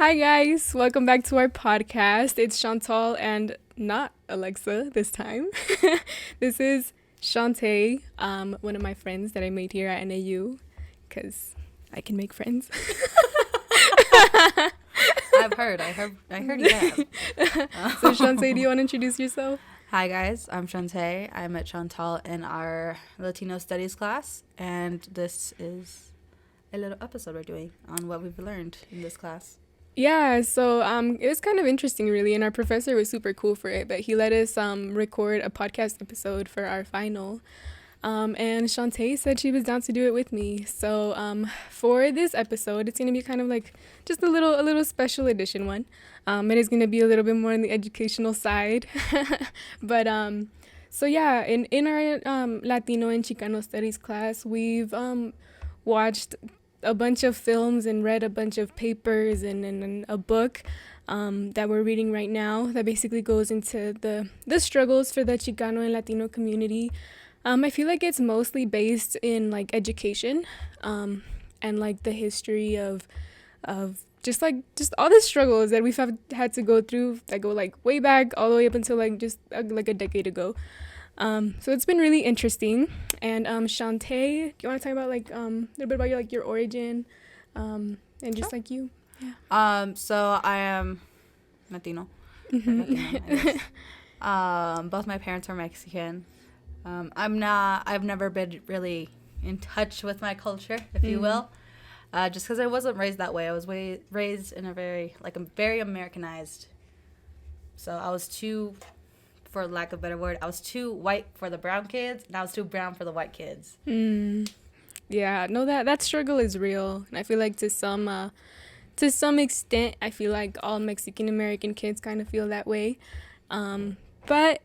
Hi guys, welcome back to our podcast. It's Chantal and not Alexa this time. This is Shawntae, one of my friends that I made here at NAU, because I can make friends. I heard you have. So Shawntae, do you want to introduce yourself? Hi guys, I'm Shantae. I'm at Chantal in our Latino studies class, and this is a little episode we're doing on what we've learned in this class. Yeah, so it was kind of interesting, really, and our professor was super cool for it, but he let us record a podcast episode for our final. And Shantae said she was down to do it with me. So for this episode, it's going to be kind of like just a little special edition one. It is going to be a little bit more on the educational side. But so yeah, in our Latino and Chicano studies class, we've watched a bunch of films and read a bunch of papers and a book that we're reading right now that basically goes into the struggles for the Chicano and Latino community. I feel like it's mostly based in like education and like the history of just all the struggles that we've had to go through that go like way back all the way up until like just like a decade ago. So it's been really interesting. And Shantae, do you want to talk about like a little bit about your origin and just like you? Yeah. So I am Latino. Latino, I guess. Both my parents are Mexican. I've never been really in touch with my culture, if you will. Just because I wasn't raised that way. I was raised in a very Americanized. So I was too, for lack of a better word, I was too white for the brown kids, and I was too brown for the white kids. Yeah, no, that struggle is real. And I feel like to some extent, I feel like all Mexican American kids kind of feel that way. But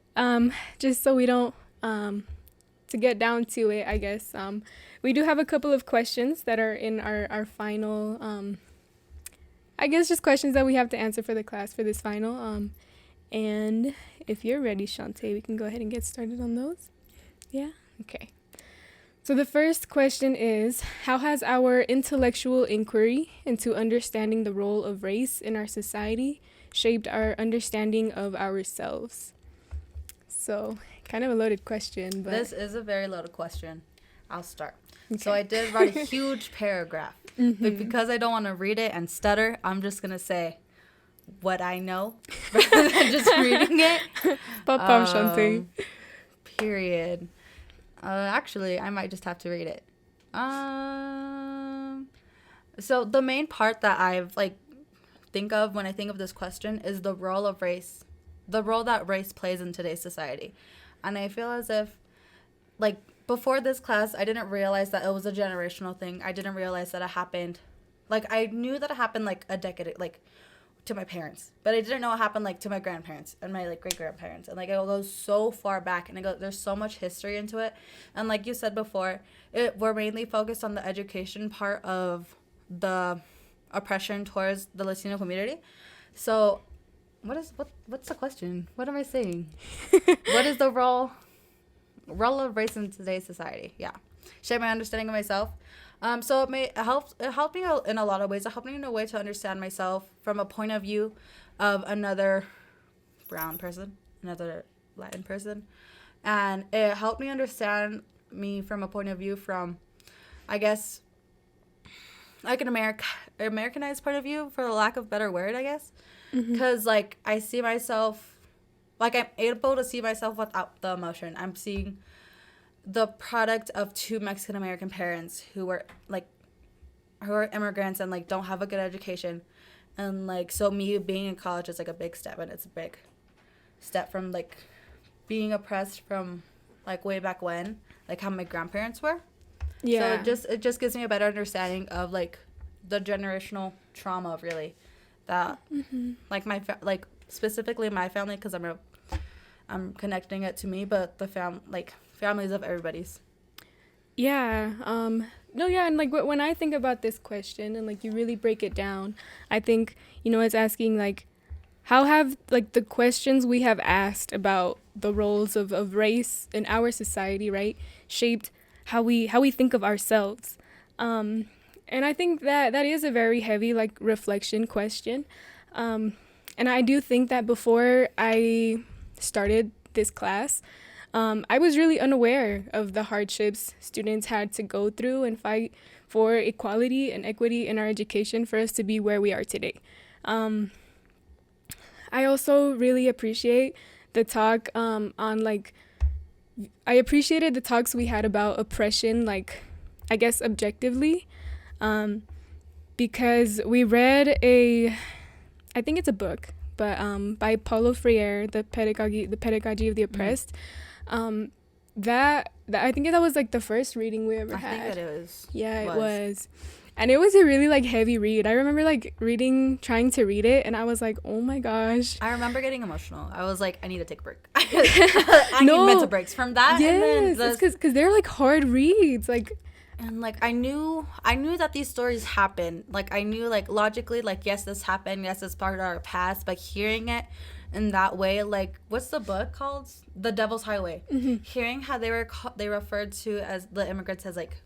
just so we don't, to get down to it, I guess, we do have a couple of questions that are in our final, I guess just questions that we have to answer for the class for this final. And if you're ready, Shantae, we can go ahead and get started on those. Yeah? Okay. So the first question is, how has our intellectual inquiry into understanding the role of race in our society shaped our understanding of ourselves? So, kind of a loaded question, but... This is a very loaded question. I'll start. Okay. So I did write a huge paragraph. But because I don't want to read it and stutter, I'm just going to say what I know rather than just reading it. Shantae. Period. Actually, I might just have to read it. So the main part that I've think of when I think of this question is the role of race, the role that race plays in today's society. And I feel as if, before this class, I didn't realize that it was a generational thing. I didn't realize that it happened. I knew that it happened, a decade, to my parents. But I didn't know it happened, to my grandparents and my, great-grandparents. And, it goes so far back. And there's so much history into it. And like you said before, we're mainly focused on the education part of the oppression towards the Latino community. So... What's the question? What am I saying? What is the role of race in today's society? Yeah. Shape my understanding of myself. So it helped me in a lot of ways. It helped me in a way to understand myself from a point of view of another brown person, another Latin person. And it helped me understand me from a point of view from, I guess, an Americanized point of view, for the lack of a better word, I guess. Because, I see myself, I'm able to see myself without the emotion. I'm seeing the product of two Mexican-American parents who are immigrants and, don't have a good education. And, so me being in college is, a big step. And it's a big step from, being oppressed from, way back when, how my grandparents were. Yeah. So it just gives me a better understanding of, the generational trauma, really. That specifically my family, because I'm connecting it to me, but the families of everybody's. Yeah. No, yeah, and when I think about this question and you really break it down, I think it's asking how have the questions we have asked about the roles of race in our society, right, shaped how we think of ourselves. And I think that that is a very heavy, like, reflection question. And I do think that before I started this class, I was really unaware of the hardships students had to go through and fight for equality and equity in our education for us to be where we are today. I also really appreciate the talk I appreciated the talks we had about oppression, like, I guess objectively, because we read I think it's a book, but by Paulo Freire, the pedagogy of the oppressed. That I think that was like the first reading we ever had. I think that it was. Yeah, it was. And it was a really like heavy read. I remember like trying to read it, and I was like, oh my gosh. I remember getting emotional. I was like, I need to take a break. I need mental breaks from that. Yes, it's because they're like hard reads. Like, and like I knew that these stories happen. Like I knew like logically, like yes, this happened. Yes, it's part of our past. But hearing it in that way, like what's the book called? The Devil's Highway. Mm-hmm. Hearing how they referred to as the immigrants as like,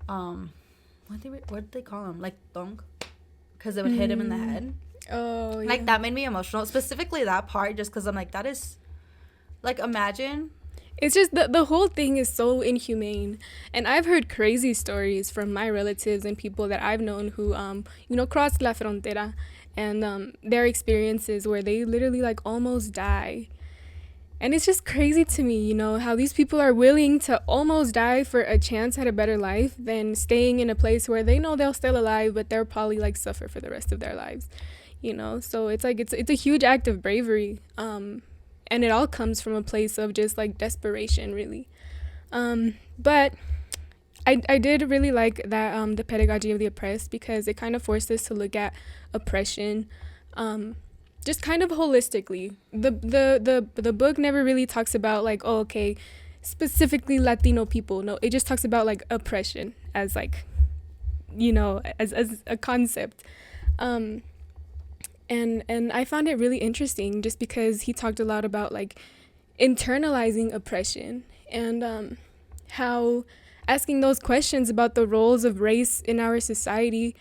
what did they call him? Like thong, because it would hit him in the head. Oh, yeah. Like that made me emotional. Specifically that part, just because I'm like, that is, like, imagine. It's just the whole thing is so inhumane, and I've heard crazy stories from my relatives and people that I've known who crossed la frontera, and their experiences where they literally like almost die. And it's just crazy to me, how these people are willing to almost die for a chance at a better life than staying in a place where they know they'll still alive, but they'll probably like suffer for the rest of their lives, So it's like it's a huge act of bravery, and it all comes from a place of just like desperation, really. But I did really like that the pedagogy of the oppressed, because it kind of forced us to look at oppression. Just kind of holistically. The book never really talks about like, oh, okay, specifically Latino people. No, it just talks about like oppression as like, as a concept. And I found it really interesting just because he talked a lot about like internalizing oppression and how asking those questions about the roles of race in our society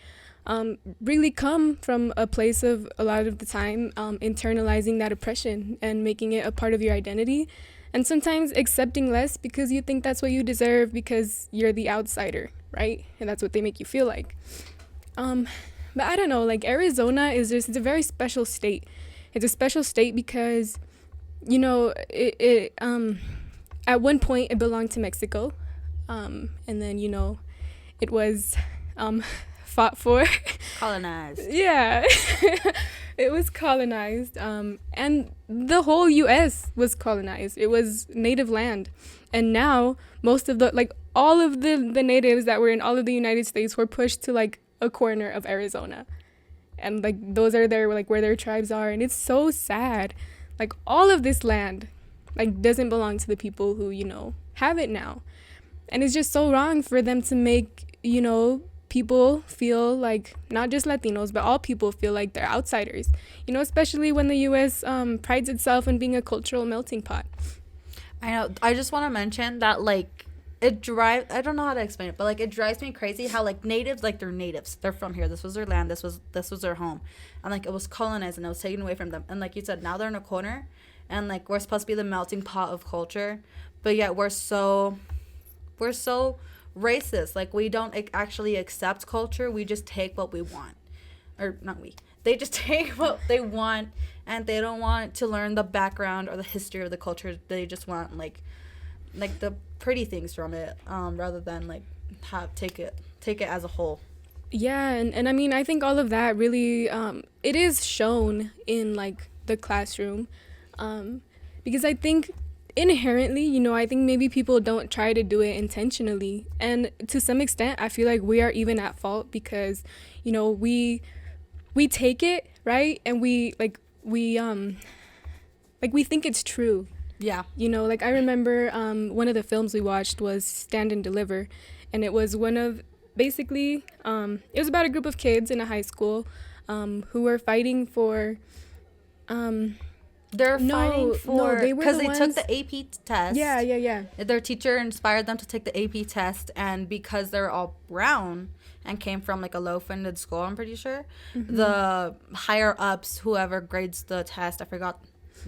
really come from a place of, a lot of the time, internalizing that oppression and making it a part of your identity, and sometimes accepting less because you think that's what you deserve because you're the outsider, right? And that's what they make you feel like. But I don't know, like Arizona it's a very special state. It's a special state because, it at one point it belonged to Mexico, and then, it was fought for. Colonized. Yeah. It was colonized. And the whole U.S. was colonized. It was native land. And now most of all of the natives that were in all of the United States were pushed to like a corner of Arizona. And like those are where their tribes are. And it's so sad. Like all of this land like doesn't belong to the people who, have it now. And it's just so wrong for them to make, people feel like, not just Latinos, but all people feel like they're outsiders, especially when the U.S. Prides itself in being a cultural melting pot. I know. I just want to mention that, like, I don't know how to explain it, but, like, it drives me crazy how, like, natives, like, they're natives. They're from here. This was their land. This was their home. And, like, it was colonized and it was taken away from them. And, like you said, now they're in a corner. And, like, we're supposed to be the melting pot of culture. But yet we're so racist. Like, we don't actually accept culture. We just take what we want. Or not we. They just take what they want, and they don't want to learn the background or the history of the culture. They just want like the pretty things from it, rather than like take it as a whole. Yeah, and I mean, I think all of that really it is shown in like the classroom, because I think inherently, I think maybe people don't try to do it intentionally. And to some extent, I feel like we are even at fault because, we take it, right? And we think it's true. Yeah. Like I remember one of the films we watched was Stand and Deliver. And it was basically, it was about a group of kids in a high school who were fighting for, They're fighting No, for, they were because the they took ones. the AP test. Yeah. Their teacher inspired them to take the AP test, and because they're all brown and came from like a low-funded school, I'm pretty sure, the higher ups, whoever grades the test, I forgot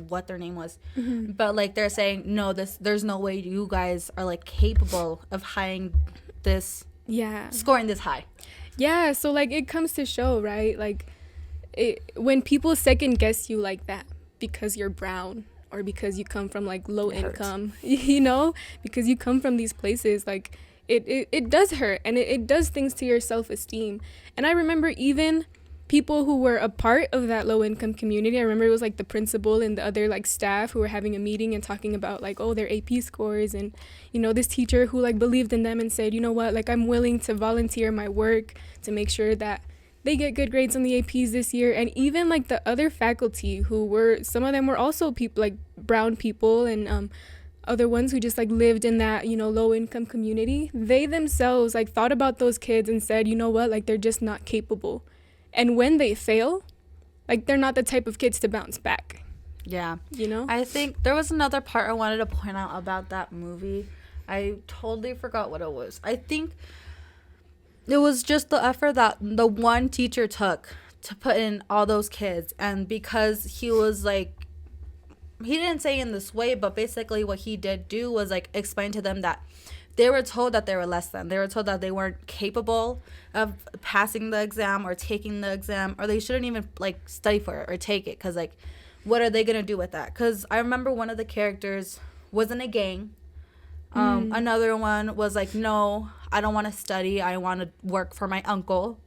what their name was, but like they're saying, no, there's no way you guys are like capable of Yeah. scoring this high. Yeah, so like it comes to show, right? Like when people second guess you like that because you're brown or because you come from like low income, because you come from these places, like it does hurt, and it does things to your self-esteem. And I remember even people who were a part of that low income community, I remember it was like the principal and the other like staff who were having a meeting and talking about like, oh, their AP scores, and this teacher who like believed in them and said, you know what, like I'm willing to volunteer my work to make sure that they get good grades on the APs this year. And even like the other faculty who were, some of them were also people like brown people, and other ones who just like lived in that low income community, they themselves like thought about those kids and said, you know what, like they're just not capable. And when they fail, like they're not the type of kids to bounce back. Yeah. I think there was another part I wanted to point out about that movie. I totally forgot what it was. I think it was just the effort that the one teacher took to put in all those kids. And because he was like, he didn't say in this way, but basically what he did do was like explain to them that they were told that they were less than. They were told that they weren't capable of passing the exam or taking the exam, or they shouldn't even like study for it or take it, because like what are they gonna do with that? Because I remember one of the characters was in a gang. Another one was like, no, I don't want to study, I want to work for my uncle.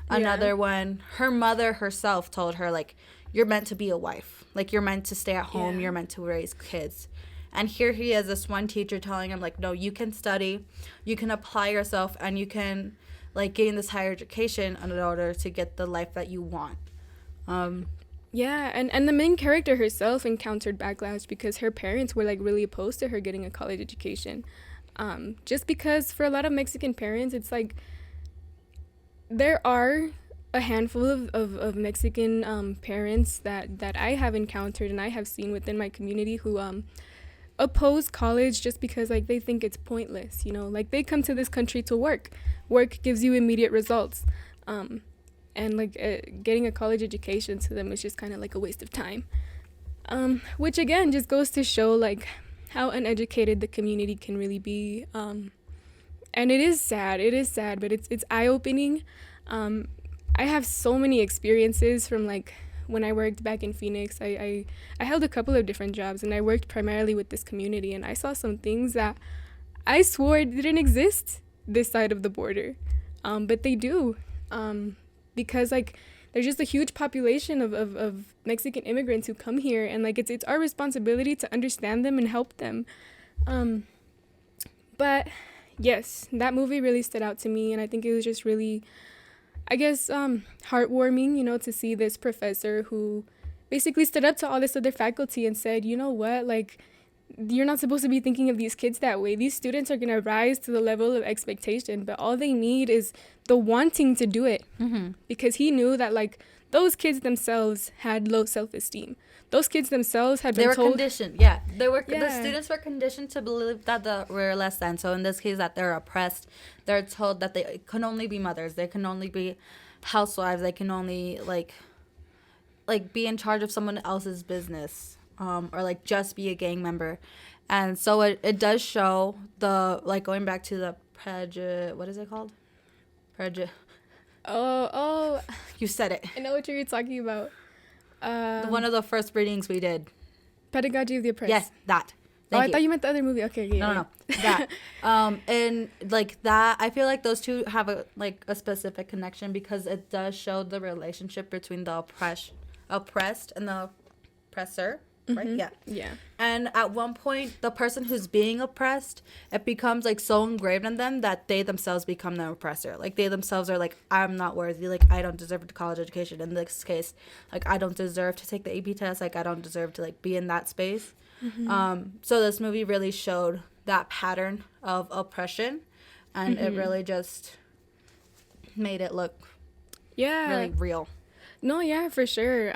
Another one, her mother herself told her like, you're meant to be a wife, like you're meant to stay at home, you're meant to raise kids. And here he is, this one teacher telling him like, no, you can study, you can apply yourself, and you can like gain this higher education in order to get the life that you want. Yeah, and the main character herself encountered backlash because her parents were like really opposed to her getting a college education. Just because for a lot of Mexican parents, it's like there are a handful of Mexican parents that I have encountered and I have seen within my community who oppose college just because like they think it's pointless, like they come to this country to work gives you immediate results, and like getting a college education to them is just kind of like a waste of time, which again just goes to show like how uneducated the community can really be, and it is sad but it's eye-opening. I have so many experiences from like when I worked back in Phoenix. I held a couple of different jobs, and I worked primarily with this community, and I saw some things that I swore didn't exist this side of the border, but they do, because like there's just a huge population of Mexican immigrants who come here, and like it's our responsibility to understand them and help them. But yes, that movie really stood out to me, and I think it was just really, I guess, heartwarming, to see this professor who basically stood up to all this other faculty and said, you know what, like, you're not supposed to be thinking of these kids that way. These students are going to rise to the level of expectation, but all they need is the wanting to do it. Because he knew that, like, those kids themselves had low self-esteem. Those kids themselves had been told... They were conditioned, The students were conditioned to believe that we're less than. So in this case, that they're oppressed. They're told that they can only be mothers. They can only be housewives. They can only, like be in charge of someone else's business. Or, like, just be a gang member. And so it does show the, like, going back to the what is it called? Oh. You said it. I know what you're talking about. One of the first readings we did. Pedagogy of the Oppressed. Yes, that. I thought you meant the other movie. Okay, yeah. No. That. And, like, that, I feel like those two have, a specific connection because it does show the relationship between the oppressed and the oppressor. Right? Yeah. And at one point, the person who's being oppressed, it becomes like so engraved in them that they themselves become the oppressor. Like they themselves are like, I'm not worthy. Like I don't deserve a college education. In this case, like I don't deserve to take the AP test. Like I don't deserve to like be in that space. So this movie really showed that pattern of oppression, and it really just made it look really real. No, yeah, for sure.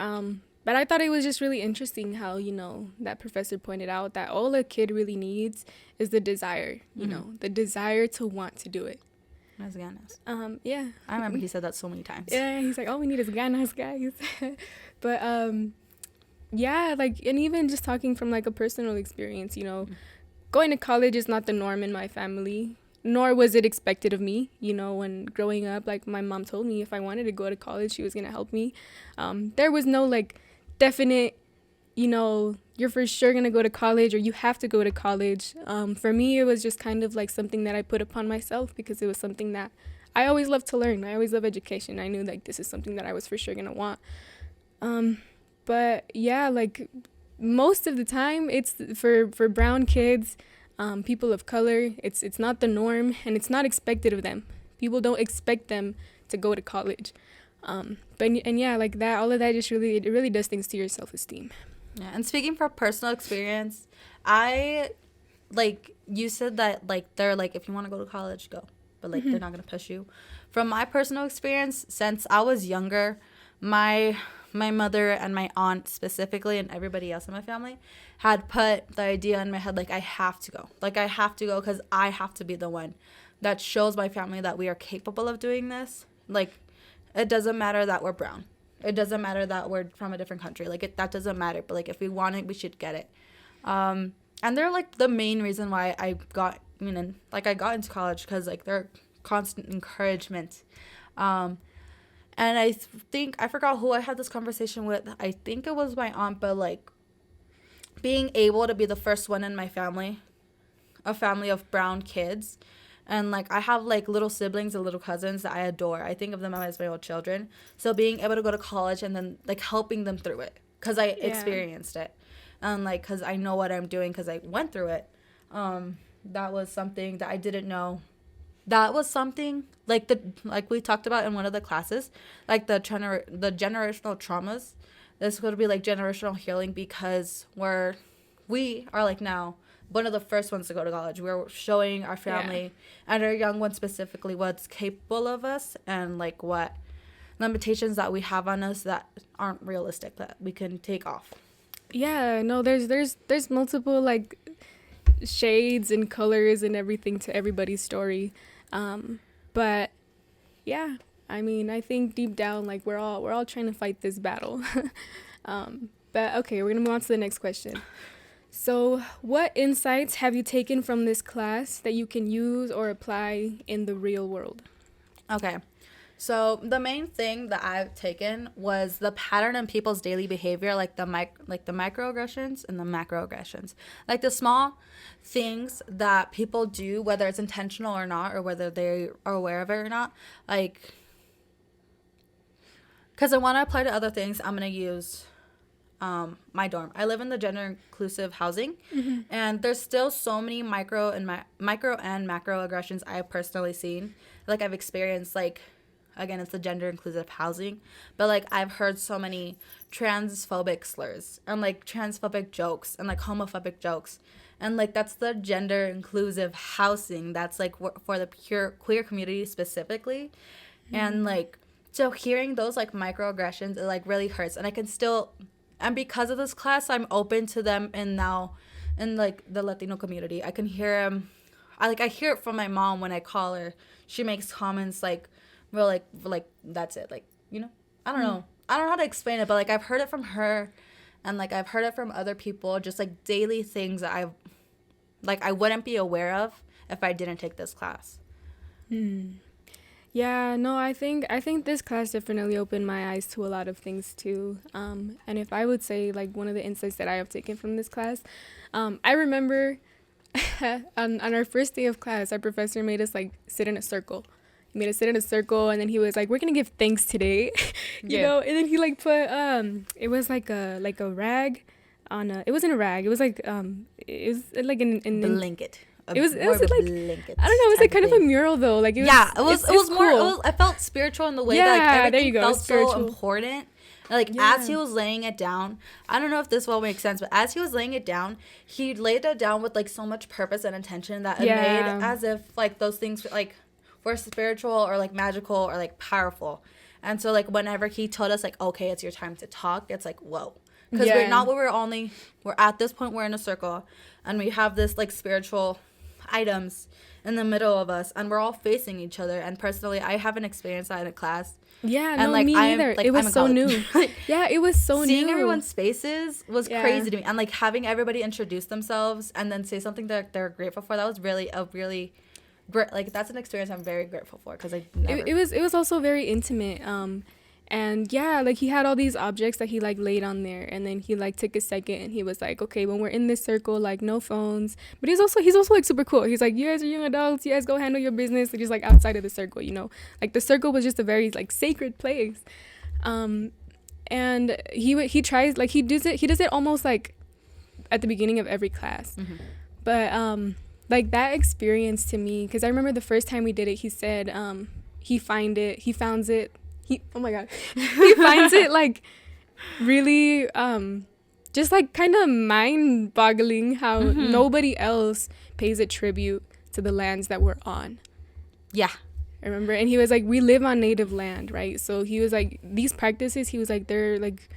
But I thought it was just really interesting how, you know, that professor pointed out that all a kid really needs is the desire, you know, the desire to want to do it. Las ganas. Yeah. I remember he said that so many times. Yeah, he's like, all we need is ganas, guys. But yeah, like, and even just talking from like a personal experience, you know, going to college is not the norm in my family, nor was it expected of me. You know, when growing up, like, my mom told me if I wanted to go to college, she was going to help me. There was no like definite, you know, you're for sure going to go to college or you have to go to college. For me, it was just kind of like something that I put upon myself because it was something that I always loved to learn. I always loved education. I knew like this is something that I was for sure going to want. But yeah, like most of the time it's for brown kids, people of color, it's not the norm and it's not expected of them. People don't expect them to go to college. But yeah, like that, all of that just really, it really does things to your self-esteem. Yeah, and speaking from personal experience, I, like, you said that, like, they're like, if you want to go to college, go. But, like, they're not going to push you. From my personal experience, since I was younger, my mother and my aunt specifically and everybody else in my family had put the idea in my head, like, I have to go. Like, I have to go because I have to be the one that shows my family that we are capable of doing this. Like, it doesn't matter that we're brown. It doesn't matter that we're from a different country. Like, that doesn't matter. But, like, if we want it, we should get it. And they're, like, the main reason why I got into college because, like, they're constant encouragement. And I think, I forgot who I had this conversation with. I think it was my aunt, but, like, being able to be the first one in my family, a family of brown kids, and, like, I have, like, little siblings and little cousins that I adore. I think of them as my own children. So being able to go to college and then, like, helping them through it because I experienced it. And, like, because I know what I'm doing because I went through it. That was something that I didn't know. That was something, like we talked about in one of the classes, like the generational traumas. This could be, like, generational healing because we are, like, now one of the first ones to go to college. We're showing our family and our young ones specifically what's capable of us and, like, what limitations that we have on us that aren't realistic that we can take off. Yeah, no, there's multiple, like, shades and colors and everything to everybody's story. But yeah, I mean, I think deep down, like, we're all trying to fight this battle. But okay, we're gonna move on to the next question. So, what insights have you taken from this class that you can use or apply in the real world? Okay. So, the thing that I've taken was the pattern in people's daily behavior, like the microaggressions and the macroaggressions. Like the small things that people do, whether it's intentional or not, or whether they are aware of it or not. Like, because I want to apply to other things, I'm going to use my dorm. I live in the gender inclusive housing, and there's still so many micro and macro aggressions I have personally seen. Like, I've experienced, like, again, it's the gender inclusive housing, but, like, I've heard so many transphobic slurs and, like, transphobic jokes and, like, homophobic jokes, and, like, that's the gender inclusive housing. That's, like, for the pure queer community specifically, and, like, so hearing those, like, microaggressions, it, like, really hurts, and I can still. And because of this class, I'm open to them, and now in, like, the Latino community, I can hear them. I hear it from my mom when I call her. She makes comments like, "Well, like that's it." Like, you know, I don't know. I don't know how to explain it, but, like, I've heard it from her, and, like, I've heard it from other people. Just, like, daily things that I wouldn't be aware of if I didn't take this class. Yeah, no, I think this class definitely opened my eyes to a lot of things too. And if I would say, like, one of the insights that I have taken from this class, I remember on our first day of class, our professor made us, like, sit in a circle. He made us sit in a circle, and then he was like, "We're gonna give thanks today," you know. And then he, like, put it was like a rag on a. It wasn't a rag. It was like it was like an blanket. It was like, I don't know, it was like kind of a mural though. Like, it was more cool. I felt spiritual in the way that, like, everything felt spiritual. so important. Like, as he was laying it down, I don't know if this will make sense, but as he was laying it down, he laid it down with, like, so much purpose and intention that it made as if, like, those things, like, were spiritual or, like, magical or, like, powerful. And so, like, whenever he told us, like, okay, it's your time to talk, it's like, whoa. Because we're at this point, we're in a circle, and we have this, like, spiritual items in the middle of us, and we're all facing each other. And personally, I haven't experienced that in a class. Yeah, and no, me neither. It was so new. Yeah, it was so new. Seeing everyone's faces was crazy to me. And, like, having everybody introduce themselves and then say something that they're grateful for, that was really great. Like, that's an experience I'm very grateful for, because it was also very intimate. And yeah, like, he had all these objects that he, like, laid on there, and then he, like, took a second and he was like, okay, when we're in this circle, like, no phones. But he's also like super cool. He's like, you guys are young adults, you guys go handle your business, like, just, like, outside of the circle, you know, like, the circle was just a very, like, sacred place. And he tries, like, he does it almost like at the beginning of every class. Mm-hmm. But like, that experience to me, because I remember the first time we did it, he said he finds it like really just, like, kind of mind-boggling how nobody else pays a tribute to the lands that we're on. Yeah, I remember. And he was like, we live on native land, right? So he was like, these practices, he was like, they're, like,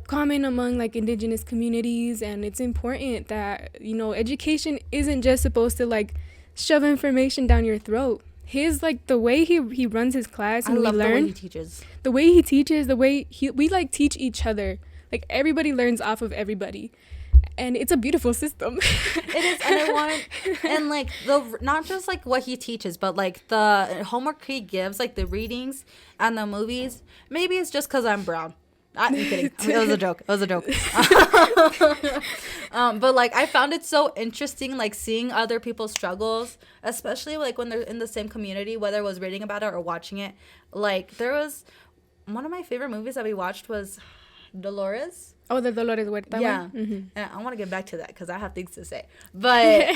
common among, like, indigenous communities, and it's important that, you know, education isn't just supposed to, like, shove information down your throat. His, like, the way he runs his class, and we learn the way he teaches, we, like, teach each other. Like, everybody learns off of everybody, and it's a beautiful system. It is. And I want, and, like, not just, like, what he teaches, but, like, the homework he gives, like, the readings and the movies. Maybe it's just because I'm brown. I'm kidding. It was a joke. But, like, I found it so interesting, like, seeing other people's struggles, especially, like, when they're in the same community, whether it was reading about it or watching it. Like, there was one of my favorite movies that we watched was Dolores. Oh, the Dolores Huerta. Yeah. Mm-hmm. And I want to get back to that because I have things to say. But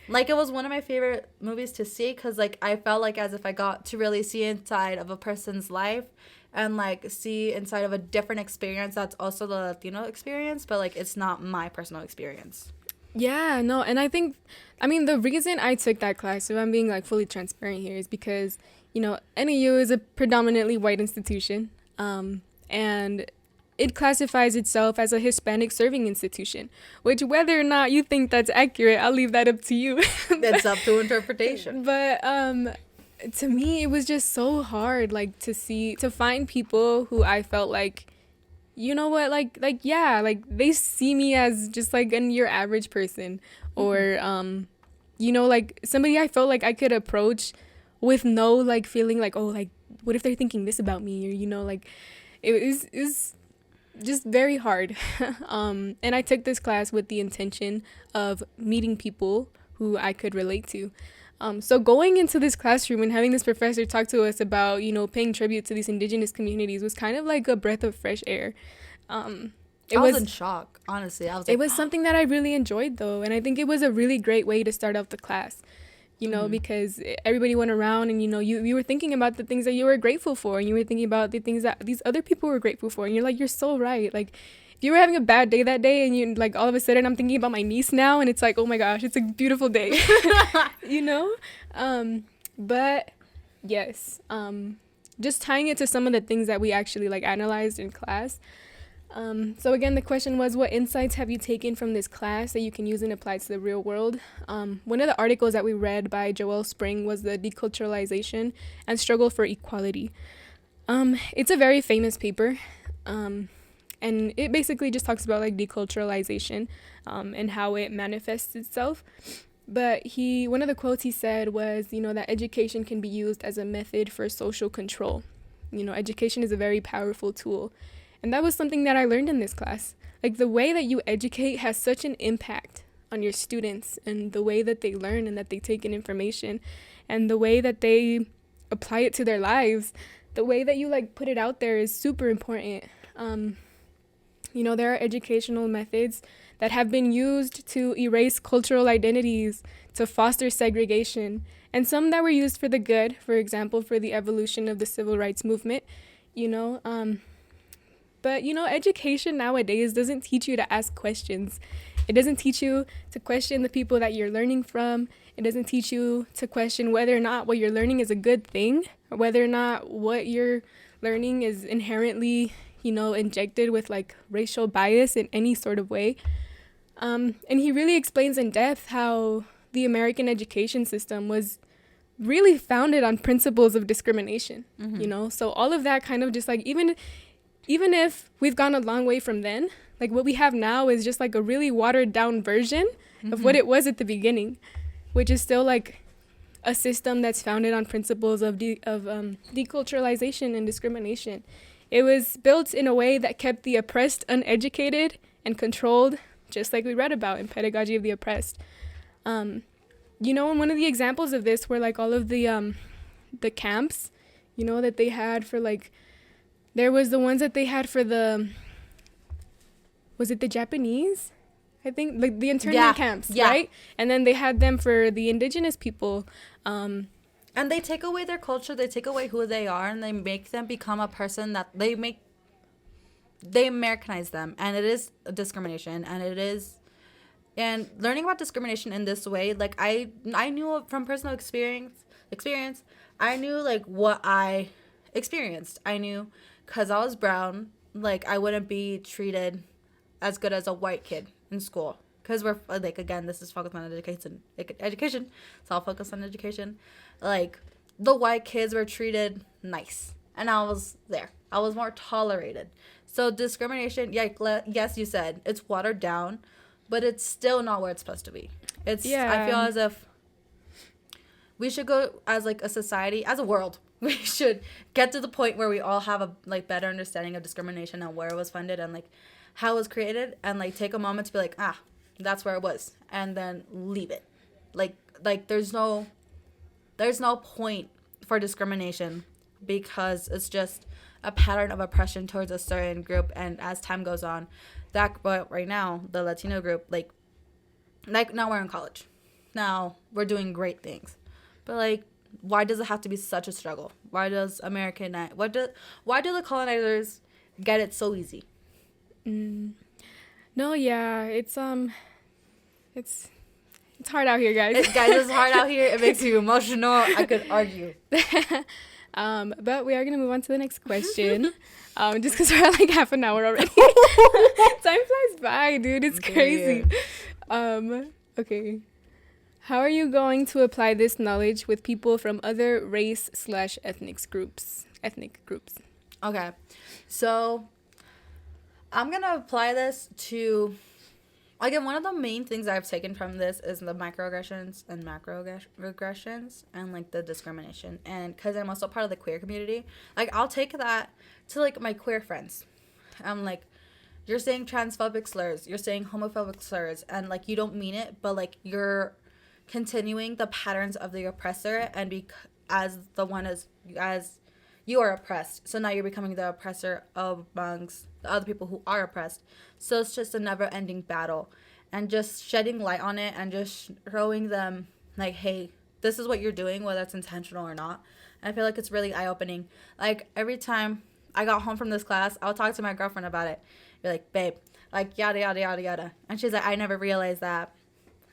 like, it was one of my favorite movies to see, because, like, I felt like as if I got to really see inside of a person's life, and, like, see inside of a different experience that's also the Latino experience, but, like, it's not my personal experience. Yeah, no, and I think, I mean, the reason I took that class, if I'm being, like, fully transparent here, is because, you know, NAU is a predominantly white institution, and it classifies itself as a Hispanic serving institution, which, whether or not you think that's accurate, I'll leave that up to you. It's up to interpretation. But to me, it was just so hard, like, to find people who I felt like, you know what, like yeah, like, they see me as just, like, your average person, or you know, like, somebody I felt like I could approach with no, like, feeling like, oh, like, what if they're thinking this about me, or, you know, like, it was just very hard. And I took this class with the intention of meeting people who I could relate to. So going into this classroom and having this professor talk to us about, you know, paying tribute to these indigenous communities was kind of like a breath of fresh air. I was in shock, honestly. I was like, it was something that I really enjoyed, though, and I think it was a really great way to start out the class, you know, because everybody went around and, you know, you were thinking about the things that you were grateful for, and you were thinking about the things that these other people were grateful for, and you're like, you're so right. Like, if you were having a bad day that day, and you, like, all of a sudden I'm thinking about my niece now, and it's like, oh my gosh, it's a beautiful day. You know? But yes, just tying it to some of the things that we actually, like, analyzed in class. So again, the question was, what insights have you taken from this class that you can use and apply to the real world? One of the articles that we read by Joelle Spring was the Deculturalization and Struggle for Equality. It's a very famous paper. And it basically just talks about, like, deculturalization and how it manifests itself. But one of the quotes he said was, you know, that education can be used as a method for social control. You know, education is a very powerful tool. And that was something that I learned in this class. Like, the way that you educate has such an impact on your students, and the way that they learn and that they take in information, and the way that they apply it to their lives. The way that you, like, put it out there is super important. You know, there are educational methods that have been used to erase cultural identities, to foster segregation, and some that were used for the good, for example, for the evolution of the civil rights movement, you know. But, you know, education nowadays doesn't teach you to ask questions. It doesn't teach you to question the people that you're learning from. It doesn't teach you to question whether or not what you're learning is a good thing, or whether or not what you're learning is inherently, injected with like racial bias in any sort of way. And he really explains in depth how the American education system was really founded on principles of discrimination, So all of that kind of just like, even if we've gone a long way from then, like what we have now is just like a really watered down version of what it was at the beginning, which is still like a system that's founded on principles of deculturalization and discrimination. It was built in a way that kept the oppressed uneducated and controlled, just like we read about in Pedagogy of the Oppressed. And one of the examples of this were like all of the camps, that they had for like, there was the ones that they had for was it the Japanese? I think like the internment camps, right? And then they had them for the indigenous people. And they take away their culture, they take away who they are, and they make them become a person that they Americanize them. And it is a discrimination, and learning about discrimination in this way, like I knew from personal experience, I knew like what I experienced. I knew because I was brown, like I wouldn't be treated as good as a white kid in school, because we're like, again, this is focused on education, so I'll focus on education. Like the white kids were treated nice, and I was more tolerated. So discrimination, yes, you said it's watered down, but it's still not where it's supposed to be. I feel as if we should go as like a society, as a world, we should get to the point where we all have a like better understanding of discrimination and where it was funded and like how it was created, and like take a moment to be like, that's where it was, and then leave it. Like there's no point for discrimination, because it's just a pattern of oppression towards a certain group. And as time goes on, but right now the Latino group, like now we're in college, now we're doing great things, but like, why does it have to be such a struggle? Why do the colonizers get it so easy? No, yeah, it's hard out here, guys. It's hard out here. It makes you emotional. I could argue. But we are gonna move on to the next question. Just because we're at like half an hour already. Time flies by, dude. It's crazy. Okay. How are you going to apply this knowledge with people from other race/ethnic groups? Okay, so I'm gonna apply this to, again, one of the main things I've taken from this is the microaggressions and macroaggressions and like the discrimination. And because I'm also part of the queer community, like I'll take that to like my queer friends. I'm like, you're saying transphobic slurs, you're saying homophobic slurs, and like you don't mean it, but like you're continuing the patterns of the oppressor, and as you are oppressed, so now you're becoming the oppressor amongst the other people who are oppressed. So it's just a never-ending battle, and just shedding light on it and just showing them like, hey, this is what you're doing, whether it's intentional or not. And I feel like it's really eye-opening. Like every time I got home from this class, I'll talk to my girlfriend about it. You're like, babe, like yada yada yada yada, and she's like, I never realized that,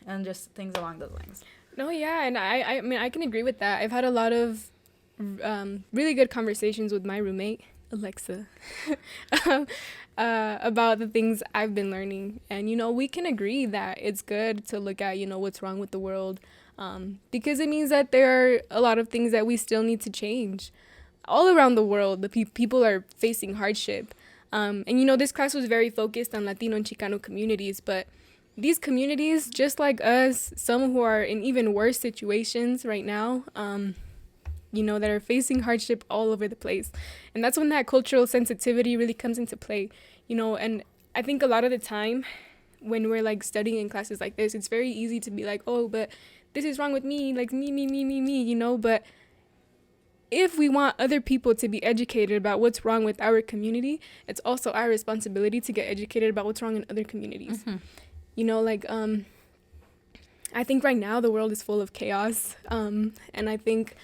and just things along those lines. No, yeah, and I mean I can agree with that. I've had a lot of really good conversations with my roommate, Alexa, about the things I've been learning. And, we can agree that it's good to look at, what's wrong with the world, because it means that there are a lot of things that we still need to change. All around the world, the people are facing hardship. And, this class was very focused on Latino and Chicano communities, but these communities, just like us, some who are in even worse situations right now, that are facing hardship all over the place. And that's when that cultural sensitivity really comes into play, and I think a lot of the time when we're like studying in classes like this, it's very easy to be like, oh, but this is wrong with me, like me, but if we want other people to be educated about what's wrong with our community, it's also our responsibility to get educated about what's wrong in other communities. I think right now the world is full of chaos, and I think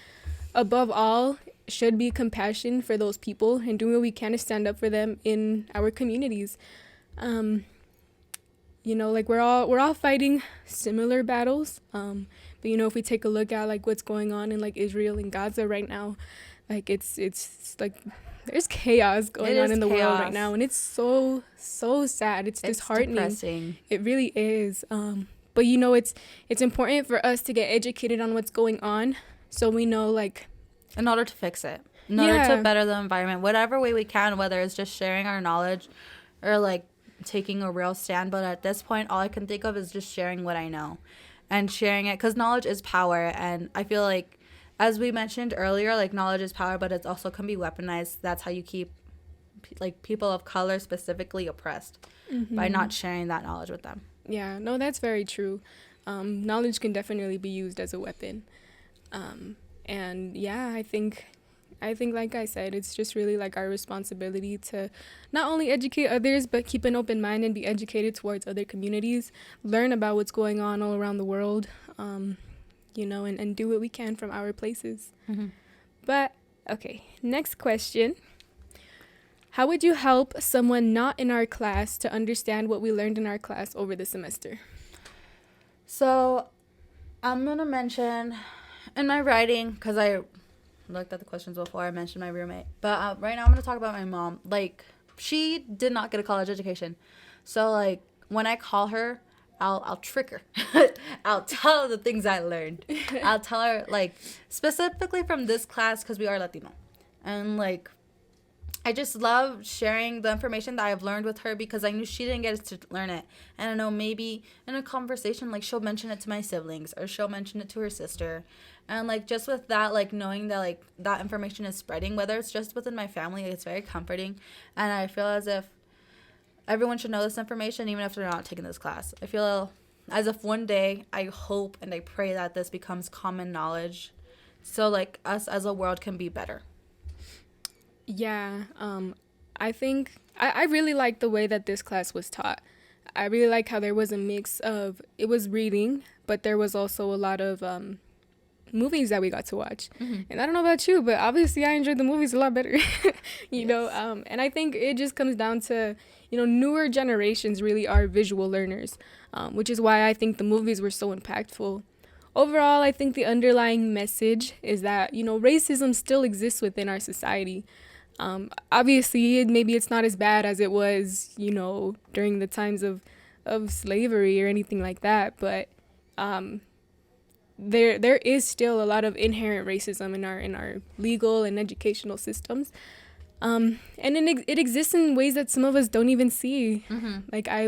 above all should be compassion for those people and doing what we can to stand up for them in our communities. We're all fighting similar battles, but if we take a look at like what's going on in like Israel and Gaza right now, like it's like there's chaos going on in the world right chaos. now, and it's so sad. It's disheartening. Depressing. It really is. But you know, it's important for us to get educated on what's going on, so we know, like, in order to fix it, in order to better the environment, whatever way we can, whether it's just sharing our knowledge or like taking a real stand. But at this point, all I can think of is just sharing what I know and sharing it, because knowledge is power. And I feel like, as we mentioned earlier, like, knowledge is power, but it also can be weaponized. That's how you keep like people of color specifically oppressed, by not sharing that knowledge with them. Yeah, no, that's very true. Knowledge can definitely be used as a weapon. And yeah, I think like I said, it's just really like our responsibility to not only educate others, but keep an open mind and be educated towards other communities, learn about what's going on all around the world, you know, and do what we can from our places. But okay, next question. How would you help someone not in our class to understand what we learned in our class over the semester? So I'm going to mention in my writing, because I looked at the questions before I mentioned my roommate. But right now I'm going to talk about my mom. Like, she did not get a college education. So, like, when I call her, I'll trick her. I'll tell her the things I learned. I'll tell her, like, specifically from this class, because we are Latino. And, like, I just love sharing the information that I've learned with her, because I knew she didn't get to learn it. And I know maybe in a conversation, like, she'll mention it to my siblings, or she'll mention it to her sister. And, like, just with that, like, knowing that, like, that information is spreading, whether it's just within my family, it's very comforting. And I feel as if everyone should know this information, even if they're not taking this class. I feel as if one day, I hope and I pray that this becomes common knowledge, so, like, us as a world can be better. Yeah, I think I really like the way that this class was taught. I really like how there was a mix of, it was reading, but there was also a lot of movies that we got to watch. And I don't know about you, but obviously I enjoyed the movies a lot better. you know, and I think it just comes down to, you know, newer generations really are visual learners, which is why I think the movies were so impactful. Overall, I think the underlying message is that, you know, racism still exists within our society. Obviously, maybe it's not as bad as it was, you know, during the times of slavery or anything like that, but there is still a lot of inherent racism in our legal and educational systems, and it exists in ways that some of us don't even see. Like, I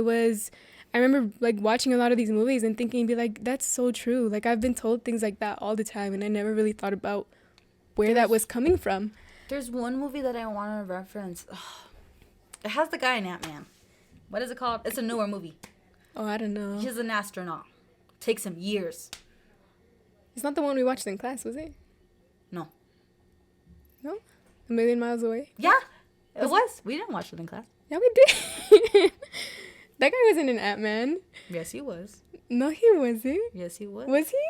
remember, like, watching a lot of these movies and thinking, be like, that's so true. Like, I've been told things like that all the time, and I never really thought about where that was coming from. There's one movie that I want to reference. Ugh. It has the guy in Ant-Man. What is it called? It's a newer movie. Oh, I don't know. He's an astronaut. Takes him years. It's not the one we watched in class, was it? No. No? A Million Miles Away? Yeah, it was. We didn't watch it in class. Yeah, we did. That guy wasn't an Ant-Man. Yes, he was. No, he wasn't. Yes, he was. Was he?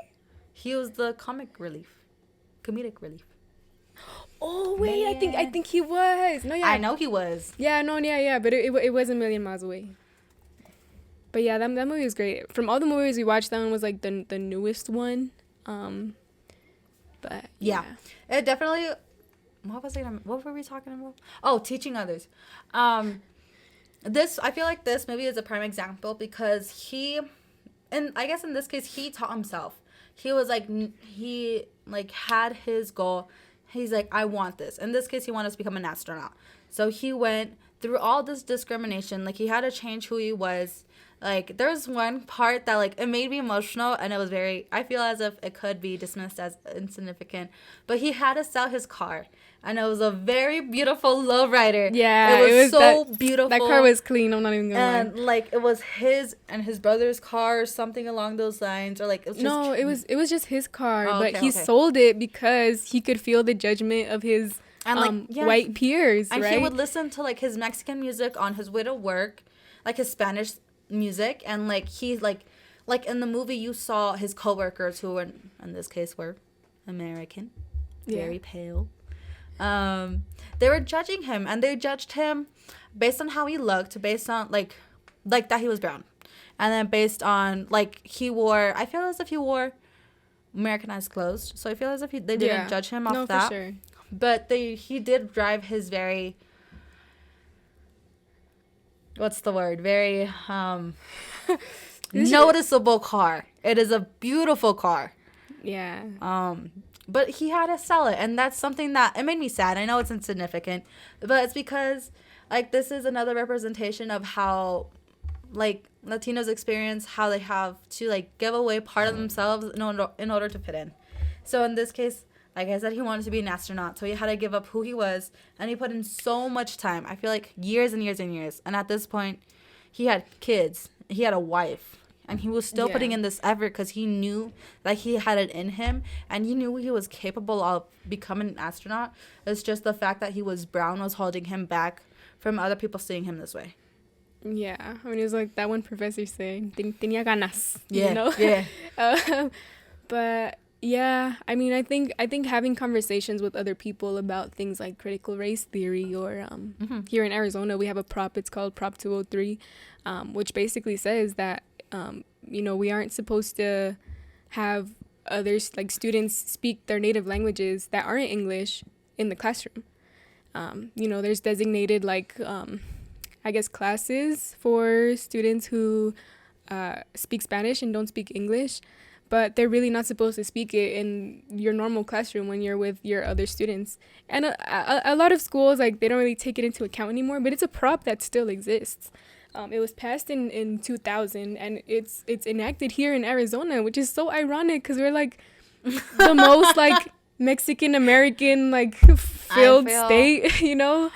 He was the comedic relief. Oh wait, Man. I think he was. No, yeah. I know he was. Yeah, no, yeah, but it was A Million Miles Away. But yeah, that movie was great. From all the movies we watched, that one was like the newest one. But yeah. It definitely. What were we talking about? Oh, teaching others. This, I feel like this maybe is a prime example, because and I guess in this case he taught himself. He was like, he like had his goal. He's like, I want this. In this case, he wanted to become an astronaut. So he went through all this discrimination. Like, he had to change who he was. Like, there was one part that, like, it made me emotional, and it was I feel as if it could be dismissed as insignificant. But he had to sell his car. And it was a very beautiful lowrider. Yeah, it was so beautiful. That car was clean. I'm not even gonna lie. And like, it was his and his brother's car, or something along those lines, or like it was just no, it was just his car, oh, but he sold it because he could feel the judgment of his white peers. And right? he would listen to like his Mexican music on his way to work, like his Spanish music, and like he's like in the movie you saw his coworkers, who were in this case were American, very pale. They were judging him, and they judged him based on how he looked, based on like that he was brown, and then based on like I feel as if he wore Americanized clothes, so I feel as if they didn't judge him off that. For sure. But he did drive his very, what's the word? Very noticeable car. It is a beautiful car. Yeah. But he had to sell it, and that's something that it made me sad. I know it's insignificant, but it's because like this is another representation of how like Latinos experience how they have to like give away part of themselves in order to fit in. So in this case, like I said, he wanted to be an astronaut, so he had to give up who he was, and he put in so much time. I feel like years and years and years. And at this point, he had kids, he had a wife, and he was still putting in this effort because he knew that he had it in him, and he knew he was capable of becoming an astronaut. It's just the fact that he was brown was holding him back from other people seeing him this way. Yeah, I mean, it was like that one professor saying, tenía ganas, yeah, you know? Yeah. But yeah, I mean, I think having conversations with other people about things like critical race theory or here in Arizona, we have a prop, it's called Prop 203, which basically says that, you know, we aren't supposed to have others, like students, speak their native languages that aren't English in the classroom. You know, there's designated like, I guess, classes for students who speak Spanish and don't speak English, but they're really not supposed to speak it in your normal classroom when you're with your other students. And a lot of schools, like, they don't really take it into account anymore, but it's a prop that still exists. It was passed in 2000, and it's enacted here in Arizona, which is so ironic because we're like the most like Mexican American like filled state, you know.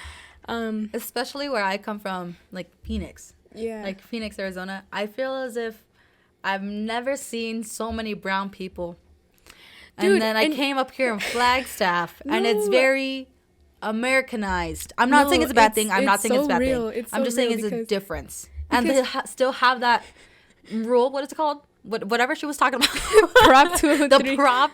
Especially where I come from, like Phoenix. Yeah. Like Phoenix, Arizona. I feel as if I've never seen so many brown people. Dude, and then I came up here in Flagstaff, and it's very Americanized. I'm not saying it's a bad thing. I'm not saying it's a bad thing. I'm just saying it's a difference. And they still have that rule. What is it called? Whatever she was talking about. Prop 203. The prop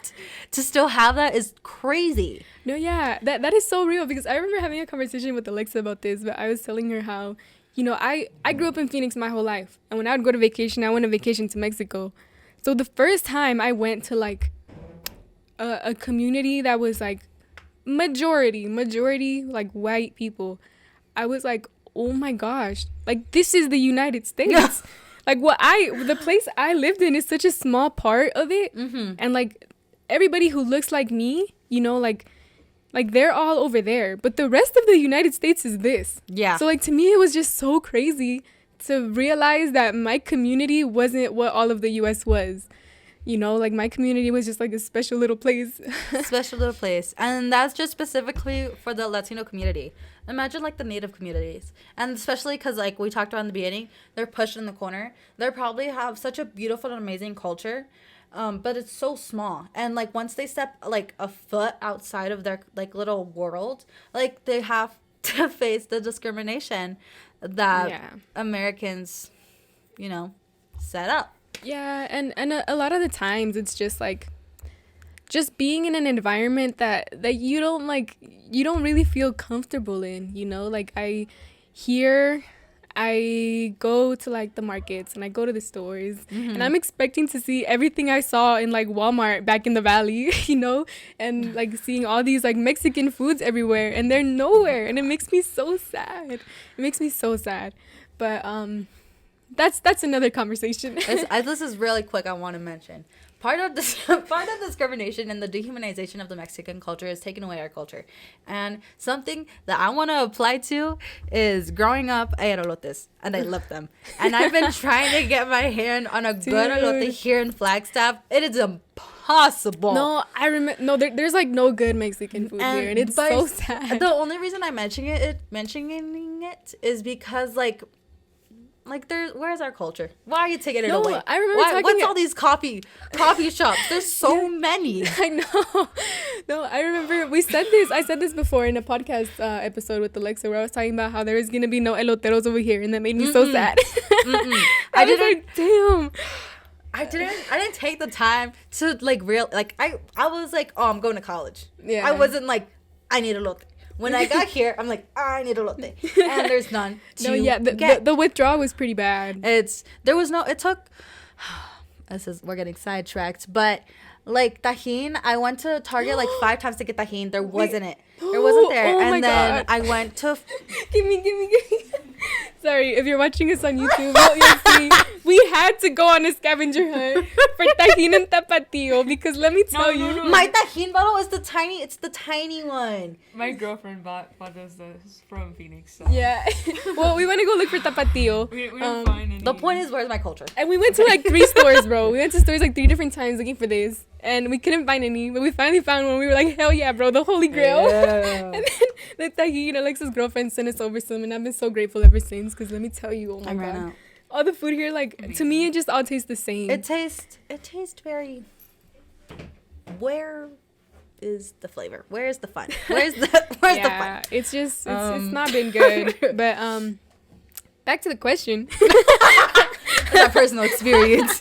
to still have that is crazy. No, yeah, that is so real, because I remember having a conversation with Alexa about this, but I was telling her how, you know, I grew up in Phoenix my whole life, and when I would go to vacation, I went on vacation to Mexico. So the first time I went to like a community that was like majority like white people, I was like, oh my gosh, like this is the United States. Like the place I lived in is such a small part of it. Mm-hmm. And like everybody who looks like me, you know, like they're all over there, but the rest of the United States is this. Yeah. So like to me, it was just so crazy to realize that my community wasn't what all of the US was. You know, like my community was just like a special little place. Special little place. And that's just specifically for the Latino community. Imagine like the Native communities. And especially because like we talked about in the beginning, they're pushed in the corner. They probably have such a beautiful and amazing culture. But it's so small. And like once they step like a foot outside of their like little world, like they have to face the discrimination that Americans, you know, set up. Yeah, and a lot of the times it's just like just being in an environment that you don't really feel comfortable in, you know? Like I go to like the markets and I go to the stores, mm-hmm. and I'm expecting to see everything I saw in like Walmart back in the valley, you know, and like seeing all these like Mexican foods everywhere, and they're nowhere, and it makes me so sad. But that's another conversation. This is really quick. I want to mention part of discrimination and the dehumanization of the Mexican culture is taking away our culture. And something that I want to apply to is growing up, I had elotes, and I love them. And I've been trying to get my hand on a good elote here in Flagstaff. It is impossible. No, I remember. No, there's like no good Mexican food here, and it's so sad. The only reason I'm mentioning it is because like where's our culture? Why are you taking it away? I remember what's all these coffee shops? There's so many. I know. No, I remember I said this before in a podcast episode with Alexa, where I was talking about how there is gonna be no eloteros over here, and that made me so sad. I was like, damn. I didn't take the time to like I was like, oh, I'm going to college. Yeah. I wasn't like, I need elote. When I got here, I'm like, I need elote, and there's none. The withdrawal was pretty bad. We're getting sidetracked, but Like tajin, I went to Target like 5 times to get tajin. There wasn't it. There wasn't there. Oh my And then God. I went to Give me. Sorry, if you're watching us on YouTube, you'll see we had to go on a scavenger hunt for tajin and tapatio because let me tell you, no. my tajin bottle is the tiny one. My girlfriend bought us this from Phoenix. So. yeah. Well, we want to go look for tapatio. We didn't find any. The point is, where's my culture? And we went to like 3 stores, bro. We went to stores like 3 different times looking for this. And we couldn't find any. But we finally found one. We were like, hell yeah, bro. The Holy Grail. Yeah. And then the tajin, Alexa's girlfriend sent us over some. And I've been so grateful ever since. Because let me tell you, oh my I ran God. out. All the food here, like, to me, it just all tastes the same. It tastes very. Where is the flavor? Where is the fun? Where's the fun? It's just, it's not been good. But, back to the question. It's a personal experience.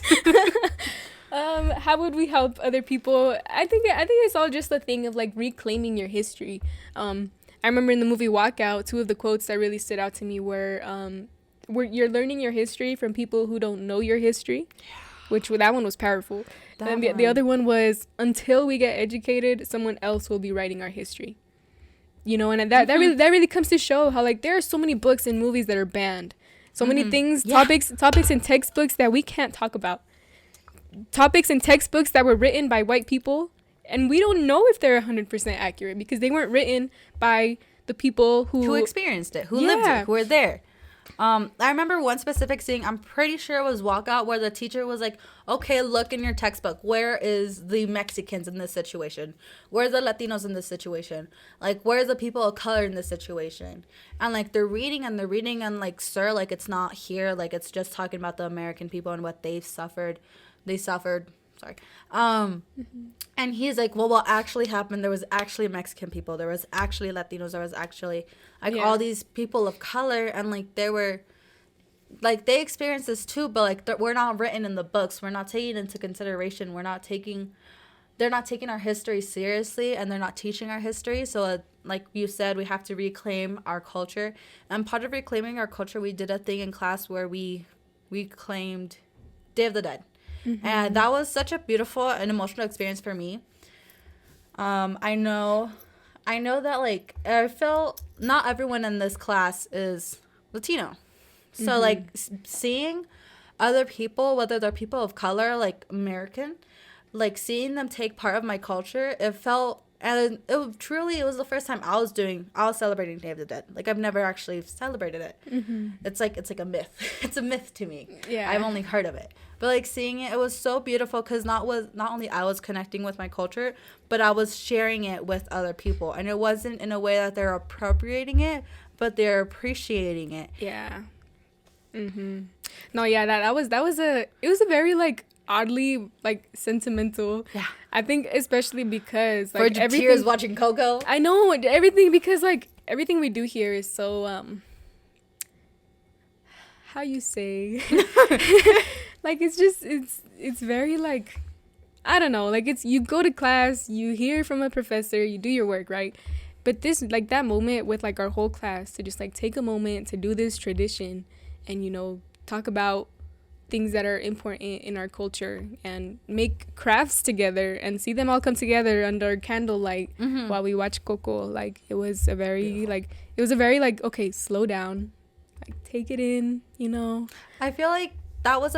How would we help other people? I think it's all just a thing of like reclaiming your history. I remember in the movie Walkout, 2 of the quotes that really stood out to me were where you're learning your history from people who don't know your history, which that one was powerful. And the other one was, until we get educated, someone else will be writing our history. You know, and that really comes to show how like there are so many books and movies that are banned. So many things, topics and textbooks that we can't talk about. Topics and textbooks that were written by white people, and we don't know if they're 100% accurate because they weren't written by the people who experienced it, who lived it, who were there. I remember one specific scene, I'm pretty sure it was Walkout, where the teacher was like, okay, look in your textbook. Where is the Mexicans in this situation? Where are the Latinos in this situation? Like, where are the people of color in this situation? And, like, they're reading and, like, sir, like, it's not here. Like, it's just talking about the American people and what they've suffered. Sorry. And he's like, well, what actually happened, there was actually Mexican people, there was actually Latinos, there was actually like all these people of color, and like they were like, they experienced this too, but like we're not written in the books, we're not taking into consideration, they're not taking our history seriously, and they're not teaching our history. So like you said, we have to reclaim our culture, and part of reclaiming our culture, we did a thing in class where we claimed Day of the Dead. And that was such a beautiful and emotional experience for me. I know that, like, I felt not everyone in this class is Latino. So, like, seeing other people, whether they're people of color, like American, like, seeing them take part of my culture, it felt, and it was the first time I was celebrating Day of the Dead. Like, I've never actually celebrated it. It's like a myth. It's a myth to me. Yeah. I've only heard of it. But, like, seeing it was so beautiful because not only I was connecting with my culture, but I was sharing it with other people. And it wasn't in a way that they're appropriating it, but they're appreciating it. Yeah. No, yeah, that was it was a very, like, oddly, like, sentimental. Yeah. I think especially because, like, For tears watching Coco. I know, everything, because, like, everything we do here is so, how you say, like, it's very, like, I don't know, like, you go to class, you hear from a professor, you do your work, right? But this, like, that moment with, like, our whole class to just, like, take a moment to do this tradition and, you know, talk about things that are important in our culture and make crafts together and see them all come together under candlelight while we watch Coco. Like, it was a very, like, okay, slow down, like, take it in, you know. I feel like that was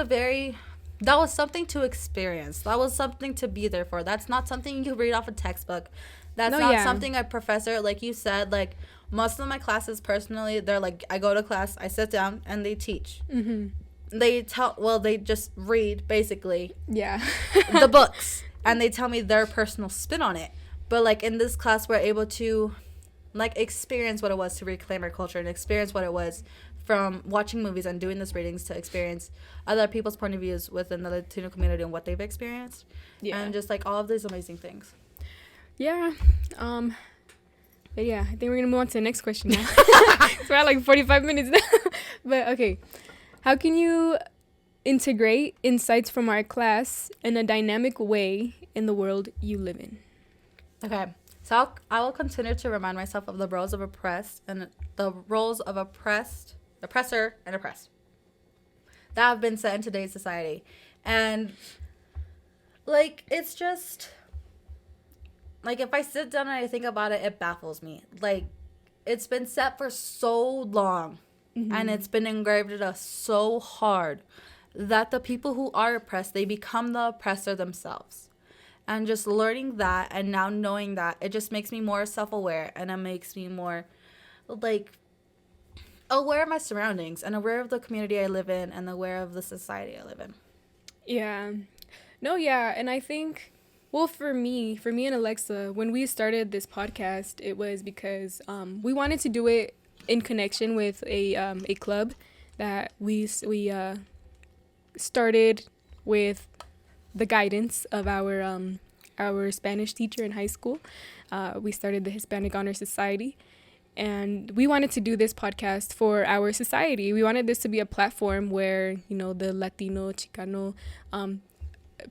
something to experience. That was something to be there for. That's not something you read off a textbook. That's not something a professor, like you said, like, most of my classes personally, they're like, I go to class, I sit down, and they teach. They just read, basically, the books, and they tell me their personal spin on it. But, like, in this class, we're able to, like, experience what it was to reclaim our culture and experience what it was from watching movies and doing these readings to experience other people's point of views within the Latino community and what they've experienced. And just, like, all of these amazing things. Yeah. But yeah, I think we're going to move on to the next question now. We're at, like, 45 minutes now. But, okay. How can you integrate insights from our class in a dynamic way in the world you live in? Okay. So I will continue to remind myself of the roles of oppressed and the roles of oppressor, and oppressed that have been set in today's society. And like, it's just, like, if I sit down and I think about it, it baffles me. Like, it's been set for so long, and it's been engraved in us so hard that the people who are oppressed, they become the oppressor themselves. And just learning that and now knowing that, it just makes me more self-aware, and it makes me more, like, aware of my surroundings and aware of the community I live in and aware of the society I live in. Yeah. No, yeah. And I think, well, for me and Alexa, when we started this podcast, it was because we wanted to do it in connection with a club that we started with the guidance of our Spanish teacher in high school. We started the Hispanic Honor Society. And we wanted to do this podcast for our society. We wanted this to be a platform where, the Latino, Chicano,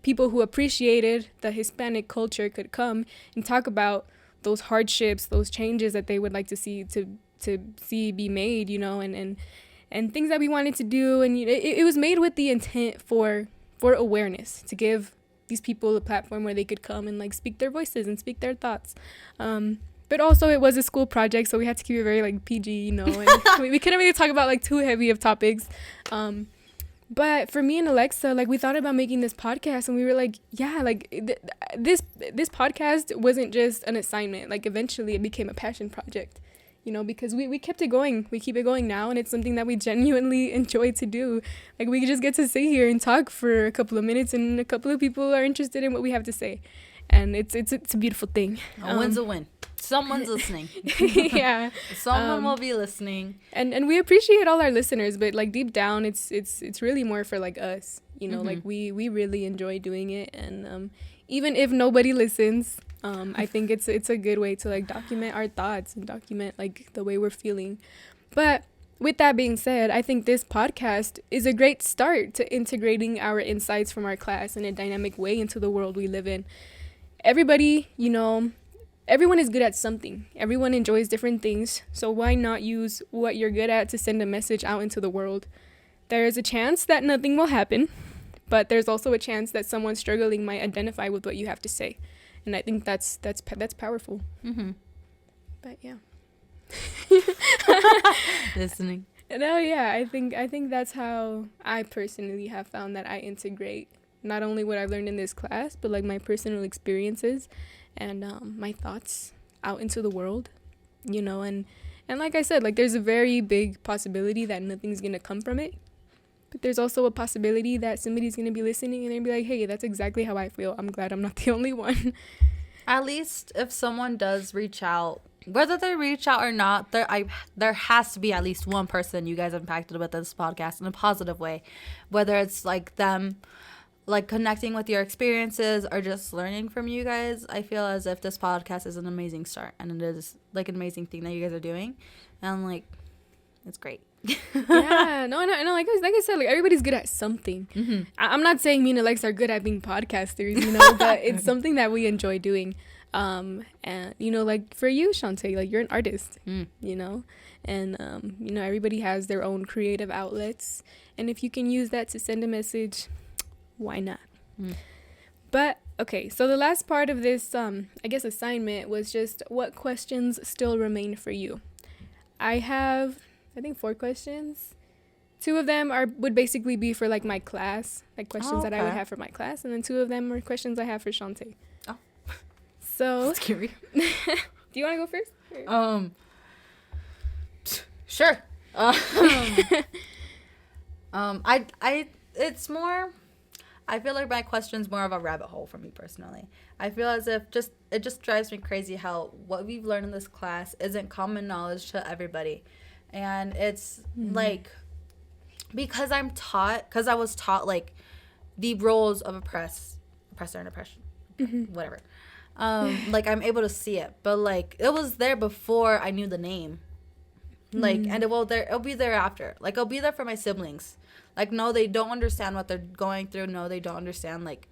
people who appreciated the Hispanic culture could come and talk about those hardships, those changes that they would like to see be made, and things that we wanted to do. And it was made with the intent for awareness, to give these people a platform where they could come and, like, speak their voices and speak their thoughts. But also, it was a school project, so we had to keep it very, like, PG, and we couldn't really talk about, like, too heavy of topics. But for me and Alexa, like, we thought about making this podcast, and we were like, yeah, like, this podcast wasn't just an assignment. Like, eventually it became a passion project, because we kept it going. We keep it going now, and it's something that we genuinely enjoy to do. Like, we just get to sit here and talk for a couple of minutes, and a couple of people are interested in what we have to say. And it's a beautiful thing. A win's a win. Someone's listening. Yeah. Someone will be listening. And we appreciate all our listeners, but, like, deep down, it's really more for, like, us. Like, we really enjoy doing it. And even if nobody listens, I think it's a good way to, like, document our thoughts and document, like, the way we're feeling. But with that being said, I think this podcast is a great start to integrating our insights from our class in a dynamic way into the world we live in. Everybody, everyone is good at something. Everyone enjoys different things. So why not use what you're good at to send a message out into the world? There is a chance that nothing will happen, but there's also a chance that someone struggling might identify with what you have to say. And I think that's powerful. Mm-hmm. But yeah. Listening. No, yeah, I think that's how I personally have found that I integrate not only what I've learned in this class, but, like, my personal experiences and my thoughts out into the world, and like I said, like, there's a very big possibility that nothing's gonna come from it, but there's also a possibility that somebody's gonna be listening and they'll be like, hey, that's exactly how I feel. I'm glad I'm not the only one. At least if someone does reach out, whether they reach out or not, there has to be at least one person you guys impacted with this podcast in a positive way, whether it's, like, them, like, connecting with your experiences or just learning from you guys. I feel as if this podcast is an amazing start, and it is, like, an amazing thing that you guys are doing, and, like, it's great. Yeah, no, like I said, like, everybody's good at something. Mm-hmm. I'm not saying me and Alex are good at being podcasters, but it's something that we enjoy doing. And like, for you, Shawntae, like, you're an artist, and everybody has their own creative outlets, and if you can use that to send a message, why not? But okay, so the last part of this I guess assignment was just what questions still remain for you. I have, I think, 4 questions. 2 of them would basically be for, like, my class, like, questions that I would have for my class, and then 2 of them are questions I have for Shawntae. Oh, so that's scary. Do you want to go first? Sure. It's more, I feel like my question's more of a rabbit hole for me personally. I feel as if it just drives me crazy how what we've learned in this class isn't common knowledge to everybody. And it's like, because I was taught, like, the roles of oppressor and oppression, whatever. Like, I'm able to see it, but, like, it was there before I knew the name. Like, and it'll be there after. Like, I'll be there for my siblings. Like, no, they don't understand what they're going through. No, they don't understand, like,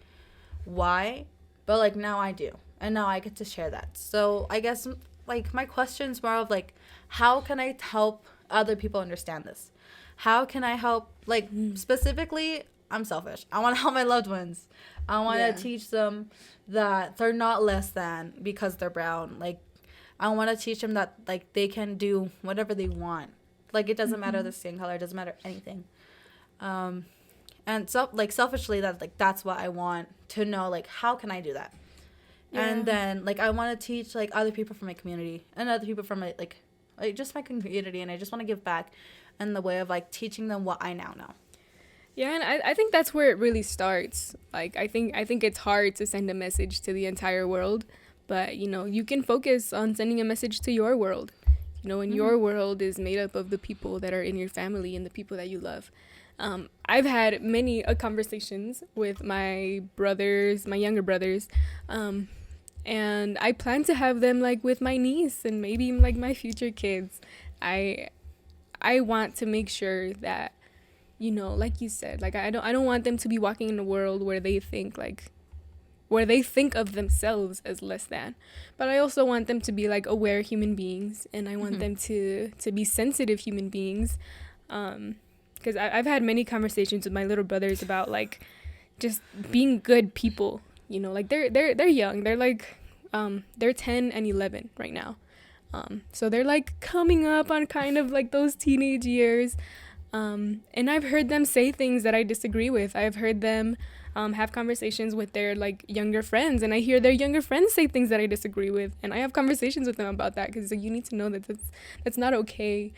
why. But, like, now I do. And now I get to share that. So, I guess, like, my question's more of, like, how can I help other people understand this? How can I help, like, specifically, I'm selfish. I want to help my loved ones. I want to teach them that they're not less than because they're brown. Like, I want to teach them that, like, they can do whatever they want. Like, it doesn't matter the skin color. It doesn't matter anything. And so, like, selfishly, that's what I want to know. Like, how can I do that? Yeah. And then, like, I want to teach, like, other people from my community and other people from my, like just my community. And I just want to give back in the way of, like, teaching them what I now know. Yeah, and I think that's where it really starts. Like, I think it's hard to send a message to the entire world, but, you know, you can focus on sending a message to your world. You know, and your world is made up of the people that are in your family and the people that you love. I've had many conversations with my brothers, my younger brothers, and I plan to have them, like, with my niece and maybe, like, my future kids. I want to make sure that, you know, like you said, like, I don't want them to be walking in a world where they think of themselves as less than, but I also want them to be, like, aware human beings, and I want them to be sensitive human beings, because I've had many conversations with my little brothers about, like, just being good people, you know, like, they're young, they're like, they're 10 and 11 right now, so they're, like, coming up on kind of, like, those teenage years. And I've heard them say things that I disagree with. I've heard them have conversations with their, like, younger friends, and I hear their younger friends say things that I disagree with, and I have conversations with them about that, because, like, you need to know that that's not okay.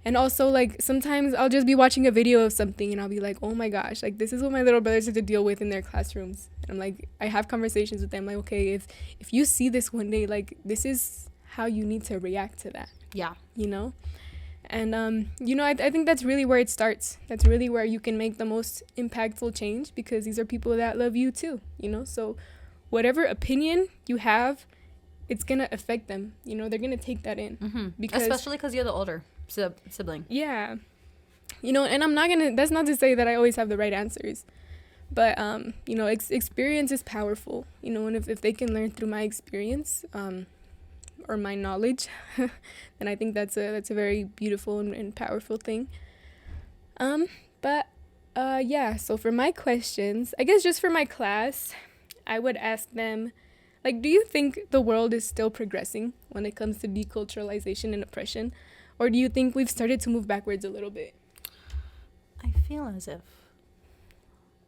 And also, like, sometimes I'll just be watching a video of something, and I'll be like, oh my gosh, like, this is what my little brothers have to deal with in their classrooms. And I'm like, I have conversations with them, like, okay, if you see this one day, like, this is how you need to react to that. Yeah. You know? And, you know, I think that's really where it starts. That's really where you can make the most impactful change, because these are people that love you too, you know? So whatever opinion you have, it's going to affect them. You know, they're going to take that in. Because especially because you're the older sibling. Yeah. You know, and that's not to say that I always have the right answers. But, you know, experience is powerful, you know, and if they can learn through my experience, or my knowledge, then I think that's a very beautiful and powerful thing. Yeah, so for my questions, I guess just for my class, I would ask them, like, do you think the world is still progressing when it comes to deculturalization and oppression? Or do you think we've started to move backwards a little bit? I feel as if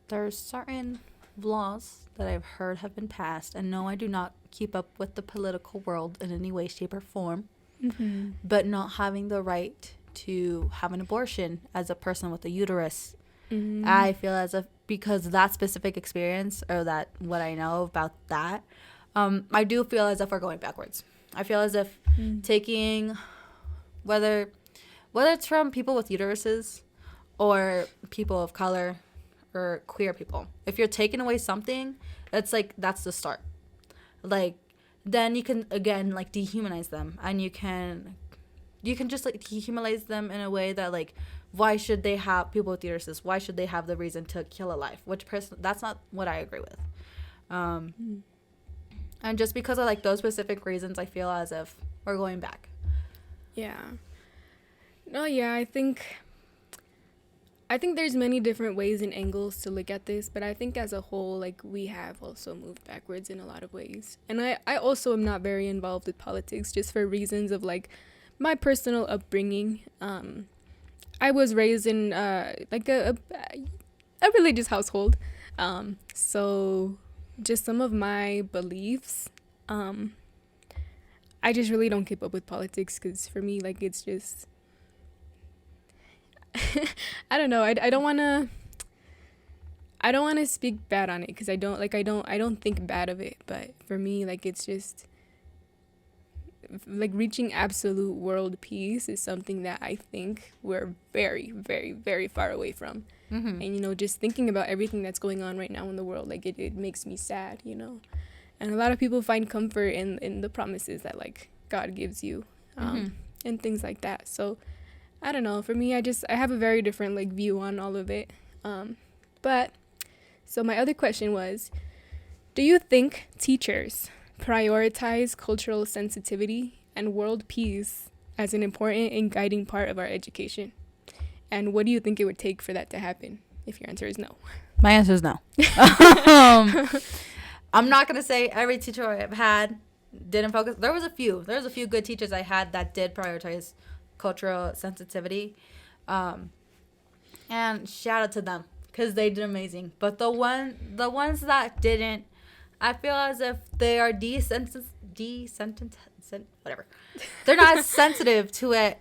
there's certain laws that I've heard have been passed, and no, I do not keep up with the political world in any way, shape, or form, but not having the right to have an abortion as a person with a uterus, I feel as if, because that specific experience, or that what I know about that, I do feel as if we're going backwards. I feel as if taking, whether it's from people with uteruses or people of color or queer people, if you're taking away something, that's the start. Like, then you can, again, like, dehumanize them, and you can just, like, dehumanize them in a way that, like, why should they have, people with uteruses, why should they have the reason to kill a life? That's not what I agree with. And just because of, like, those specific reasons, I feel as if we're going back. Yeah. No, yeah, I think there's many different ways and angles to look at this, but I think as a whole, like, we have also moved backwards in a lot of ways. And I also am not very involved with politics, just for reasons of, like, my personal upbringing. I was raised in, like, a religious household. So just some of my beliefs, I just really don't keep up with politics, because for me, like, it's just... I don't know. I don't want to speak bad on it, because I don't think bad of it, but for me, like, it's just, like, reaching absolute world peace is something that I think we're very, very, very far away from. And, you know, just thinking about everything that's going on right now in the world, like, it makes me sad, you know. And a lot of people find comfort in the promises that, like, God gives you, and things like that. So I don't know. For me, I have a very different, like, view on all of it. But so my other question was, do you think teachers prioritize cultural sensitivity and world peace as an important and guiding part of our education? And what do you think it would take for that to happen, if your answer is no. My answer is no. I'm not going to say every teacher I've had didn't focus. There was a few good teachers I had that did prioritize cultural sensitivity. And shout out to them because they did amazing. But the ones that didn't, I feel as if they are whatever. They're not as sensitive to it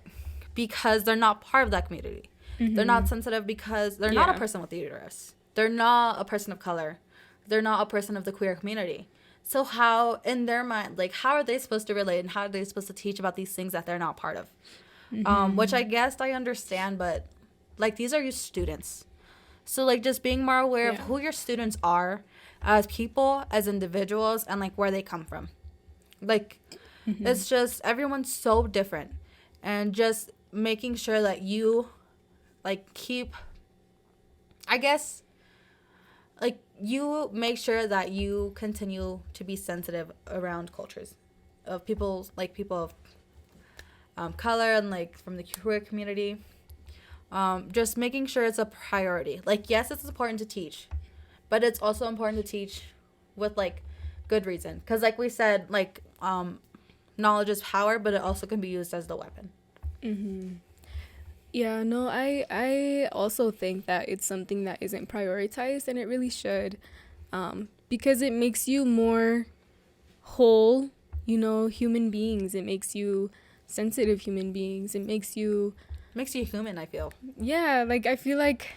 because they're not part of that community. Mm-hmm. They're not sensitive because they're not a person with a uterus. They're not a person of color. They're not a person of the queer community. So how, in their mind, like, how are they supposed to relate and how are they supposed to teach about these things that they're not part of? Mm-hmm. Which I guess I understand, but, like, these are your students. So, like, just being more aware of who your students are as people, as individuals, and, like, where they come from. Like, it's just, everyone's so different. And just making sure that you, like, keep, I guess, like, you make sure that you continue to be sensitive around cultures of people, like, people of color and, like, from the queer community. Just making sure it's a priority. Like, yes, it's important to teach, but it's also important to teach with, like, good reason. Because, like we said, like, knowledge is power, but it also can be used as the weapon. Mm-hmm. Yeah, no, I also think that it's something that isn't prioritized, and it really should, because it makes you more whole, you know, human beings. It makes you sensitive human beings. It makes you human, I feel. Yeah, like, I feel like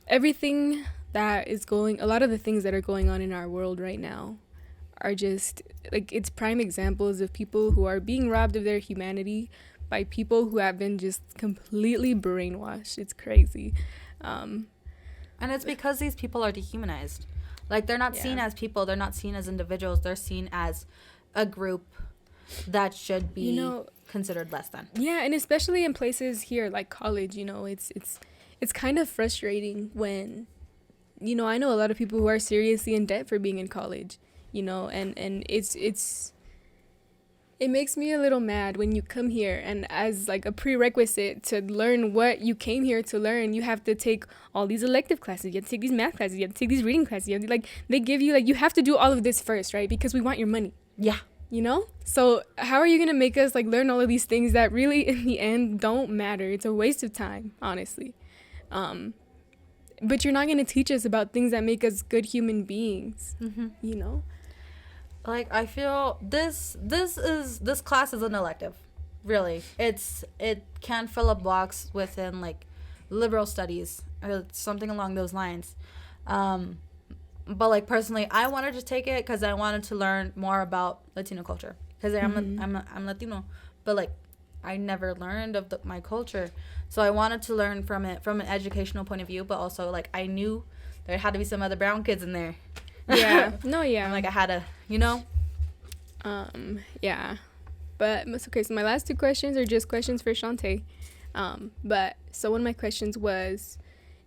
everything that is a lot of the things that are going on in our world right now are just, like, it's prime examples of people who are being robbed of their humanity by people who have been just completely brainwashed. It's crazy. And it's because these people are dehumanized. Like, they're not seen as people. They're not seen as individuals. They're seen as a group that should be, considered less than. Yeah, and especially in places here like college, you know, it's kind of frustrating when, you know, I know a lot of people who are seriously in debt for being in college, you know, and it makes me a little mad when you come here and as, like, a prerequisite to learn what you came here to learn, you have to take all these elective classes, you have to take these math classes, you have to take these reading classes, you have to, like, they give you, like, you have to do all of this first, right? Because we want your money. Yeah. You know? So how are you going to make us, like, learn all of these things that really, in the end, don't matter? It's a waste of time, honestly. But you're not going to teach us about things that make us good human beings, you know? Like, I feel this class is an elective, really. It can fill a box within, like, liberal studies or something along those lines. But, like, personally, I wanted to take it because I wanted to learn more about Latino culture. Because I'm Latino, but, like, I never learned of my culture. So I wanted to learn from it from an educational point of view, but also, like, I knew there had to be some other brown kids in there. Yeah. No, yeah. And, like, I had to, you know? Yeah. But, okay, so my last two questions are just questions for Shawntae. But, so one of my questions was,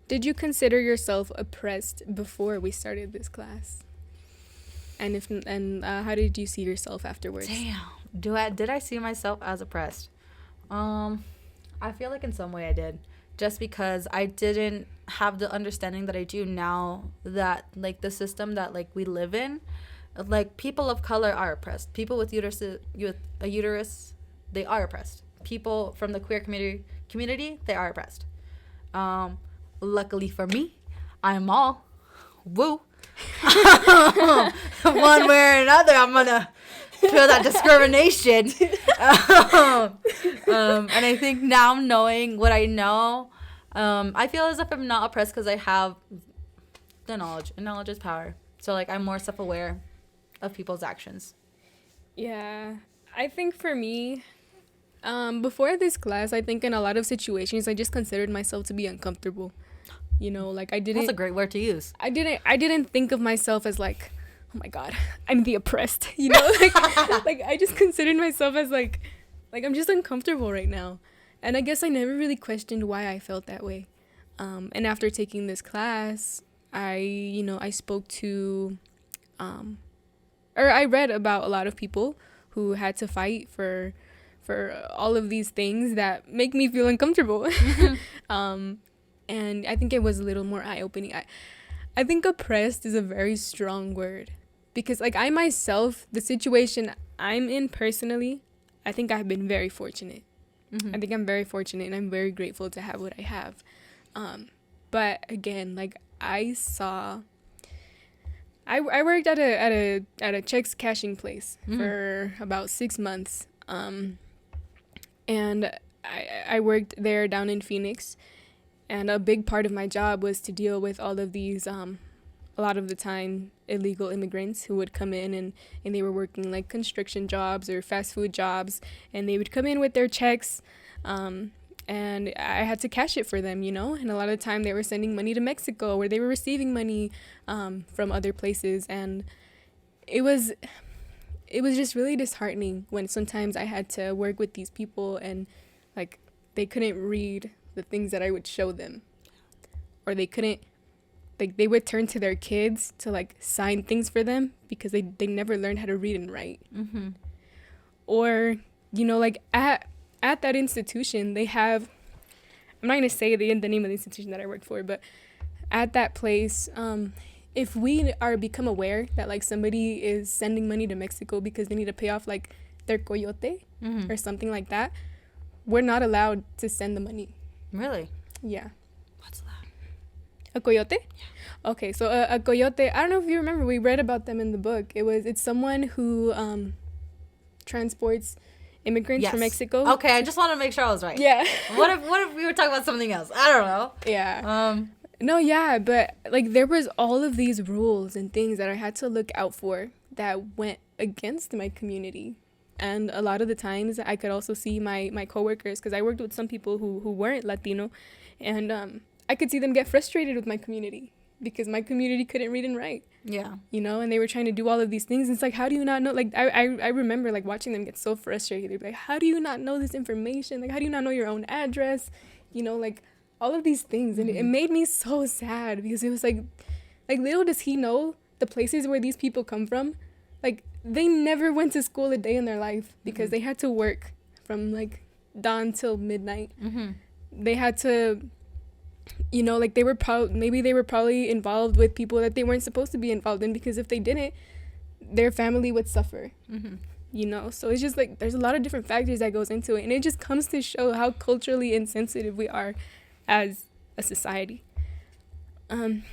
did you consider yourself oppressed before we started this class? And how did you see yourself afterwards? Damn. Did I see myself as oppressed? I feel like in some way I did. Just because I didn't have the understanding that I do now that, like, the system that, like, we live in, like, people of color are oppressed. People with a uterus, they are oppressed. People from the queer community, they are oppressed. Luckily for me, I'm all woo. One way or another, I'm gonna feel that discrimination. And I think now, knowing what I know, I feel as if I'm not oppressed because I have the knowledge, and knowledge is power. So, like, I'm more self-aware of people's actions. Yeah, I think for me, before this class, I think in a lot of situations I just considered myself to be uncomfortable. You know, like, I didn't. That's a great word to use. I didn't think of myself as, like, oh my God, I'm the oppressed. You know, like I just considered myself as like I'm just uncomfortable right now, and I guess I never really questioned why I felt that way. And after taking this class, I spoke to, or I read about a lot of people who had to fight for all of these things that make me feel uncomfortable. And I think it was a little more eye-opening. I think oppressed is a very strong word, because like I myself, the situation I'm in personally, I think I've been very fortunate. I think I'm very fortunate, and I'm very grateful to have what I have. But again, like I worked at a checks cashing place for about 6 months. And I worked there down in Phoenix, and a big part of my job was to deal with all of these a lot of the time illegal immigrants who would come in, and they were working like construction jobs or fast food jobs, and they would come in with their checks, and I had to cash it for them, you know. And a lot of the time they were sending money to Mexico, or they were receiving money from other places, and it was just really disheartening when sometimes I had to work with these people and like they couldn't read the things that I would show them, or they couldn't, like they would turn to their kids to like sign things for them because they never learned how to read and write. Or, you know, like at that institution they have, I'm not going to say the name of the institution that I worked for, but at that place, if we become aware that like somebody is sending money to Mexico because they need to pay off like their coyote or something like that, we're not allowed to send the money. Really? Yeah. What's that? A coyote? Yeah. Okay, so a coyote, I don't know if you remember, we read about them in the book. It's someone who transports immigrants from Mexico. Okay, I just want to make sure I was right. Yeah. What if we were talking about something else? I don't know. Yeah. No, yeah, but like there was all of these rules and things that I had to look out for that went against my community. And a lot of the times I could also see my coworkers, because I worked with some people who weren't Latino, and I could see them get frustrated with my community because my community couldn't read and write. Yeah. You know, and they were trying to do all of these things. And it's like, how do you not know? Like, I remember like watching them get so frustrated. They'd be like, how do you not know this information? Like, how do you not know your own address? You know, like all of these things. And it made me so sad because it was like little does he know the places where these people come from. Like, they never went to school a day in their life because they had to work from like dawn till midnight. They had to, you know, like they were probably involved with people that they weren't supposed to be involved in, because if they didn't, their family would suffer. You know, so it's just like there's a lot of different factors that goes into it, and it just comes to show how culturally insensitive we are as a society. But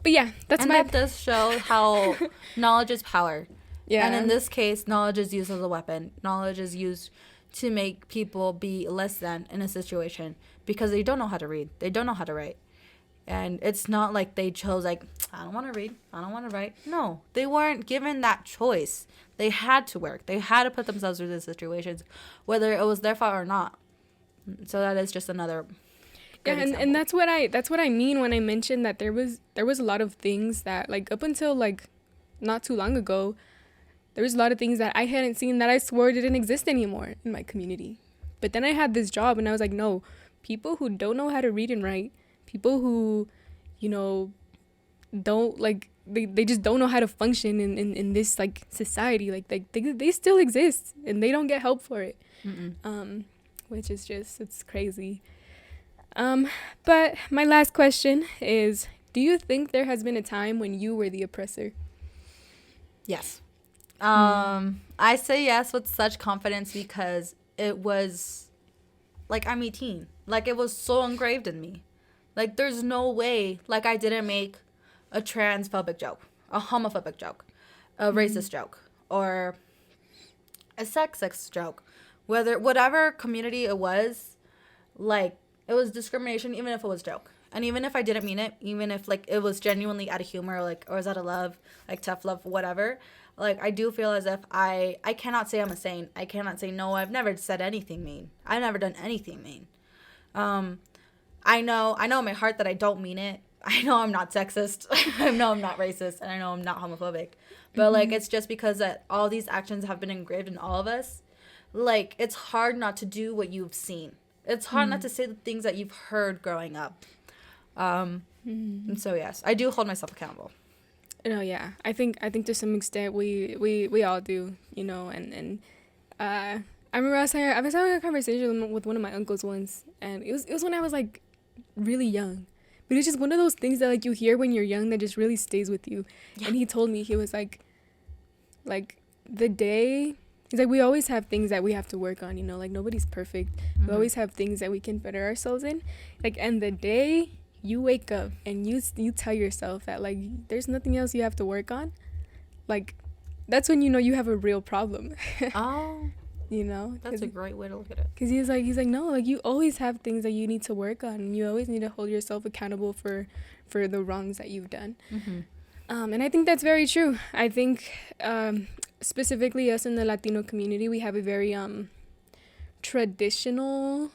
yeah, that does show how knowledge is power. Yeah. And in this case, knowledge is used as a weapon. Knowledge is used to make people be less than in a situation because they don't know how to read. They don't know how to write. And it's not like they chose, like, I don't want to read. I don't want to write. No, they weren't given that choice. They had to work. They had to put themselves through these situations, whether it was their fault or not. So that is just another good example. And that's what I mean when I mentioned that there was a lot of things that, like, up until, like, not too long ago, there was a lot of things that I hadn't seen that I swore didn't exist anymore in my community. But then I had this job and I was like, no, people who don't know how to read and write, people who, you know, don't, like, they just don't know how to function in this, like, society. Like, they still exist and they don't get help for it. Which is just, it's crazy. But my last question is, do you think there has been a time when you were the oppressor? Yes. I say yes with such confidence because it was, like, I'm 18. Like, it was so engraved in me. Like, there's no way, like, I didn't make a transphobic joke, a homophobic joke, a racist joke, or a sexist joke. Whatever community it was, like, it was discrimination, even if it was a joke. And even if I didn't mean it, even if, like, it was genuinely out of humor, like, or was out of love, like, tough love, whatever, like, I do feel as if I cannot say I'm a saint. I cannot say, no, I've never said anything mean. I've never done anything mean. I know in my heart that I don't mean it. I know I'm not sexist. I know I'm not racist. And I know I'm not homophobic. But, like, it's just because that all these actions have been engraved in all of us. Like, it's hard not to do what you've seen. It's hard not to say the things that you've heard growing up. And so, yes, I do hold myself accountable. No, yeah, I think to some extent we all do, you know, and I remember I was having a conversation with one of my uncles once, and it was when I was like really young, But it's just one of those things that like you hear when you're young that just really stays with you. Yeah. And he told me, he was like the day, he's like, we always have things that we have to work on, you know, like nobody's perfect. We always have things that we can better ourselves in. Like, and the day you wake up and you tell yourself that like there's nothing else you have to work on, like that's when you know you have a real problem. Oh, you know, that's a great way to look at it. Because he's like no, like you always have things that you need to work on, and you always need to hold yourself accountable for the wrongs that you've done. And I think that's very true. I think specifically us in the Latino community, we have a very traditional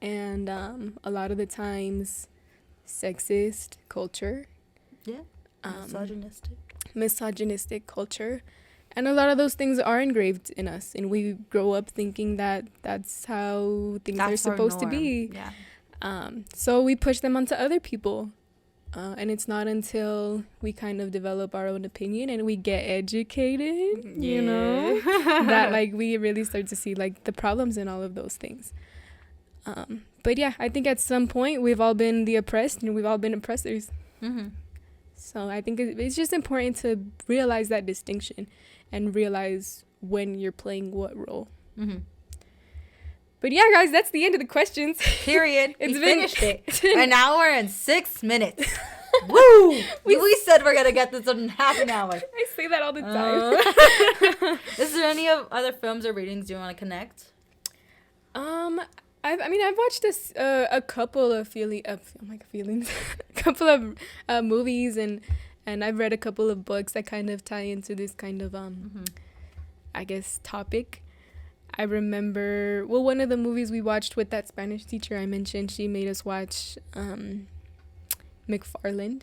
and a lot of the times sexist culture. Yeah. Misogynistic culture. And a lot of those things are engraved in us, and we grow up thinking that that's how things are supposed to be. Yeah. So we push them onto other people. And it's not until we kind of develop our own opinion and we get educated, you know, that like we really start to see like the problems in all of those things. But yeah, I think at some point we've all been the oppressed and we've all been oppressors. So I think it's just important to realize that distinction and realize when you're playing what role. But yeah, guys, that's the end of the questions. Period. We finished it. An hour and 6 minutes. Woo! We said we're going to get this in half an hour. I say that all the time. Is there any other films or readings you want to connect? I've watched this a couple of feelings, a couple of movies, and I've read a couple of books that kind of tie into this kind of I guess topic. I remember, one of the movies we watched with that Spanish teacher I mentioned, she made us watch McFarland.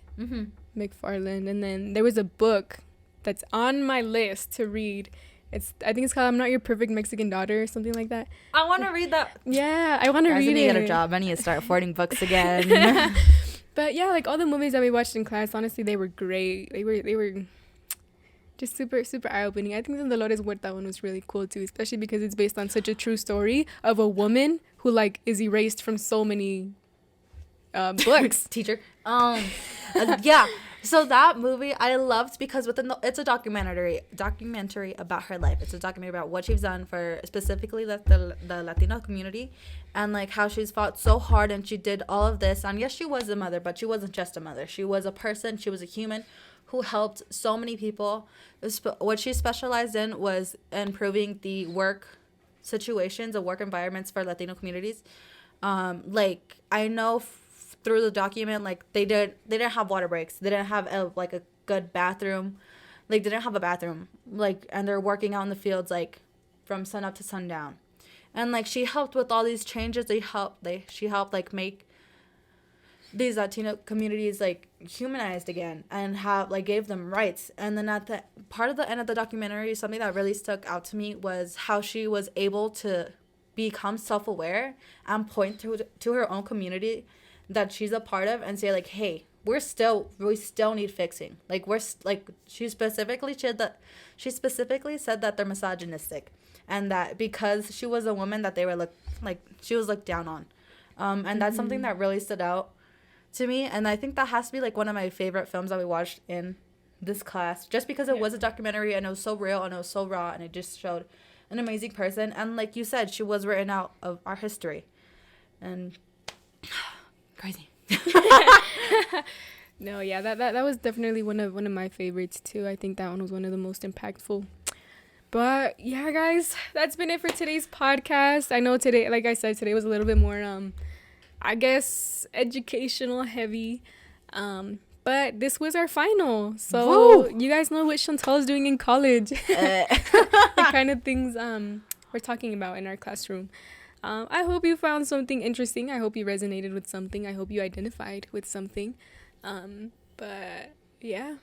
McFarland. And then there was a book that's on my list to read. I think it's called I'm Not Your Perfect Mexican Daughter or something like that. I want to read that. Yeah, I want to read it. I need to get a job. I need to start affording books again. But yeah, like all the movies that we watched in class, honestly, they were great. They were just super, super eye-opening. I think the Dolores Huerta one was really cool too, especially because it's based on such a true story of a woman who like is erased from so many books. Teacher. Yeah. So that movie I loved because it's a documentary about her life. It's a documentary about what she's done for specifically the Latino community, and like how she's fought so hard and she did all of this. And yes, she was a mother, but she wasn't just a mother. She was a person. She was a human who helped so many people. What she specialized in was improving the work situations, the work environments for Latino communities. Like I know through the document, like they didn't have water breaks. They didn't have a good bathroom. Like they didn't have a bathroom. Like, and they're working out in the fields like from sun up to sundown. And like she helped with all these changes. She helped like make these Latino communities like humanized again and gave them rights. And then at the part of the end of the documentary, something that really stuck out to me was how she was able to become self-aware and point to her own community that she's a part of and say like, hey, we still need fixing. Like she specifically said that they're misogynistic, and that because she was a woman that they were she was looked down on. And that's something that really stood out to me, and I think that has to be like one of my favorite films that we watched in this class, just because it was a documentary and it was so real and it was so raw and it just showed an amazing person. And like you said, she was written out of our history, and crazy. No, yeah, that was definitely one of my favorites too. I think that one was one of the most impactful. But yeah, guys, that's been it for today's podcast. I know today, like I said, today was a little bit more I guess educational heavy. But this was our final. So you guys know what Shantal is doing in college. The kind of things we're talking about in our classroom. I hope you found something interesting. I hope you resonated with something. I hope you identified with something. But yeah,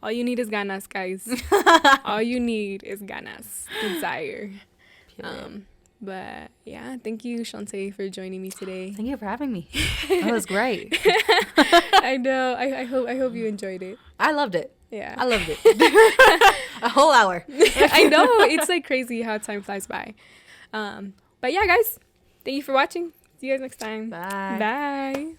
all you need is ganas, guys. All you need is ganas, desire. But yeah, thank you, Shawntae, for joining me today. Thank you for having me. That was great. I know. I hope you enjoyed it. I loved it. Yeah, I loved it. A whole hour. I know. It's like crazy how time flies by. But yeah, guys, thank you for watching. See you guys next time. Bye. Bye.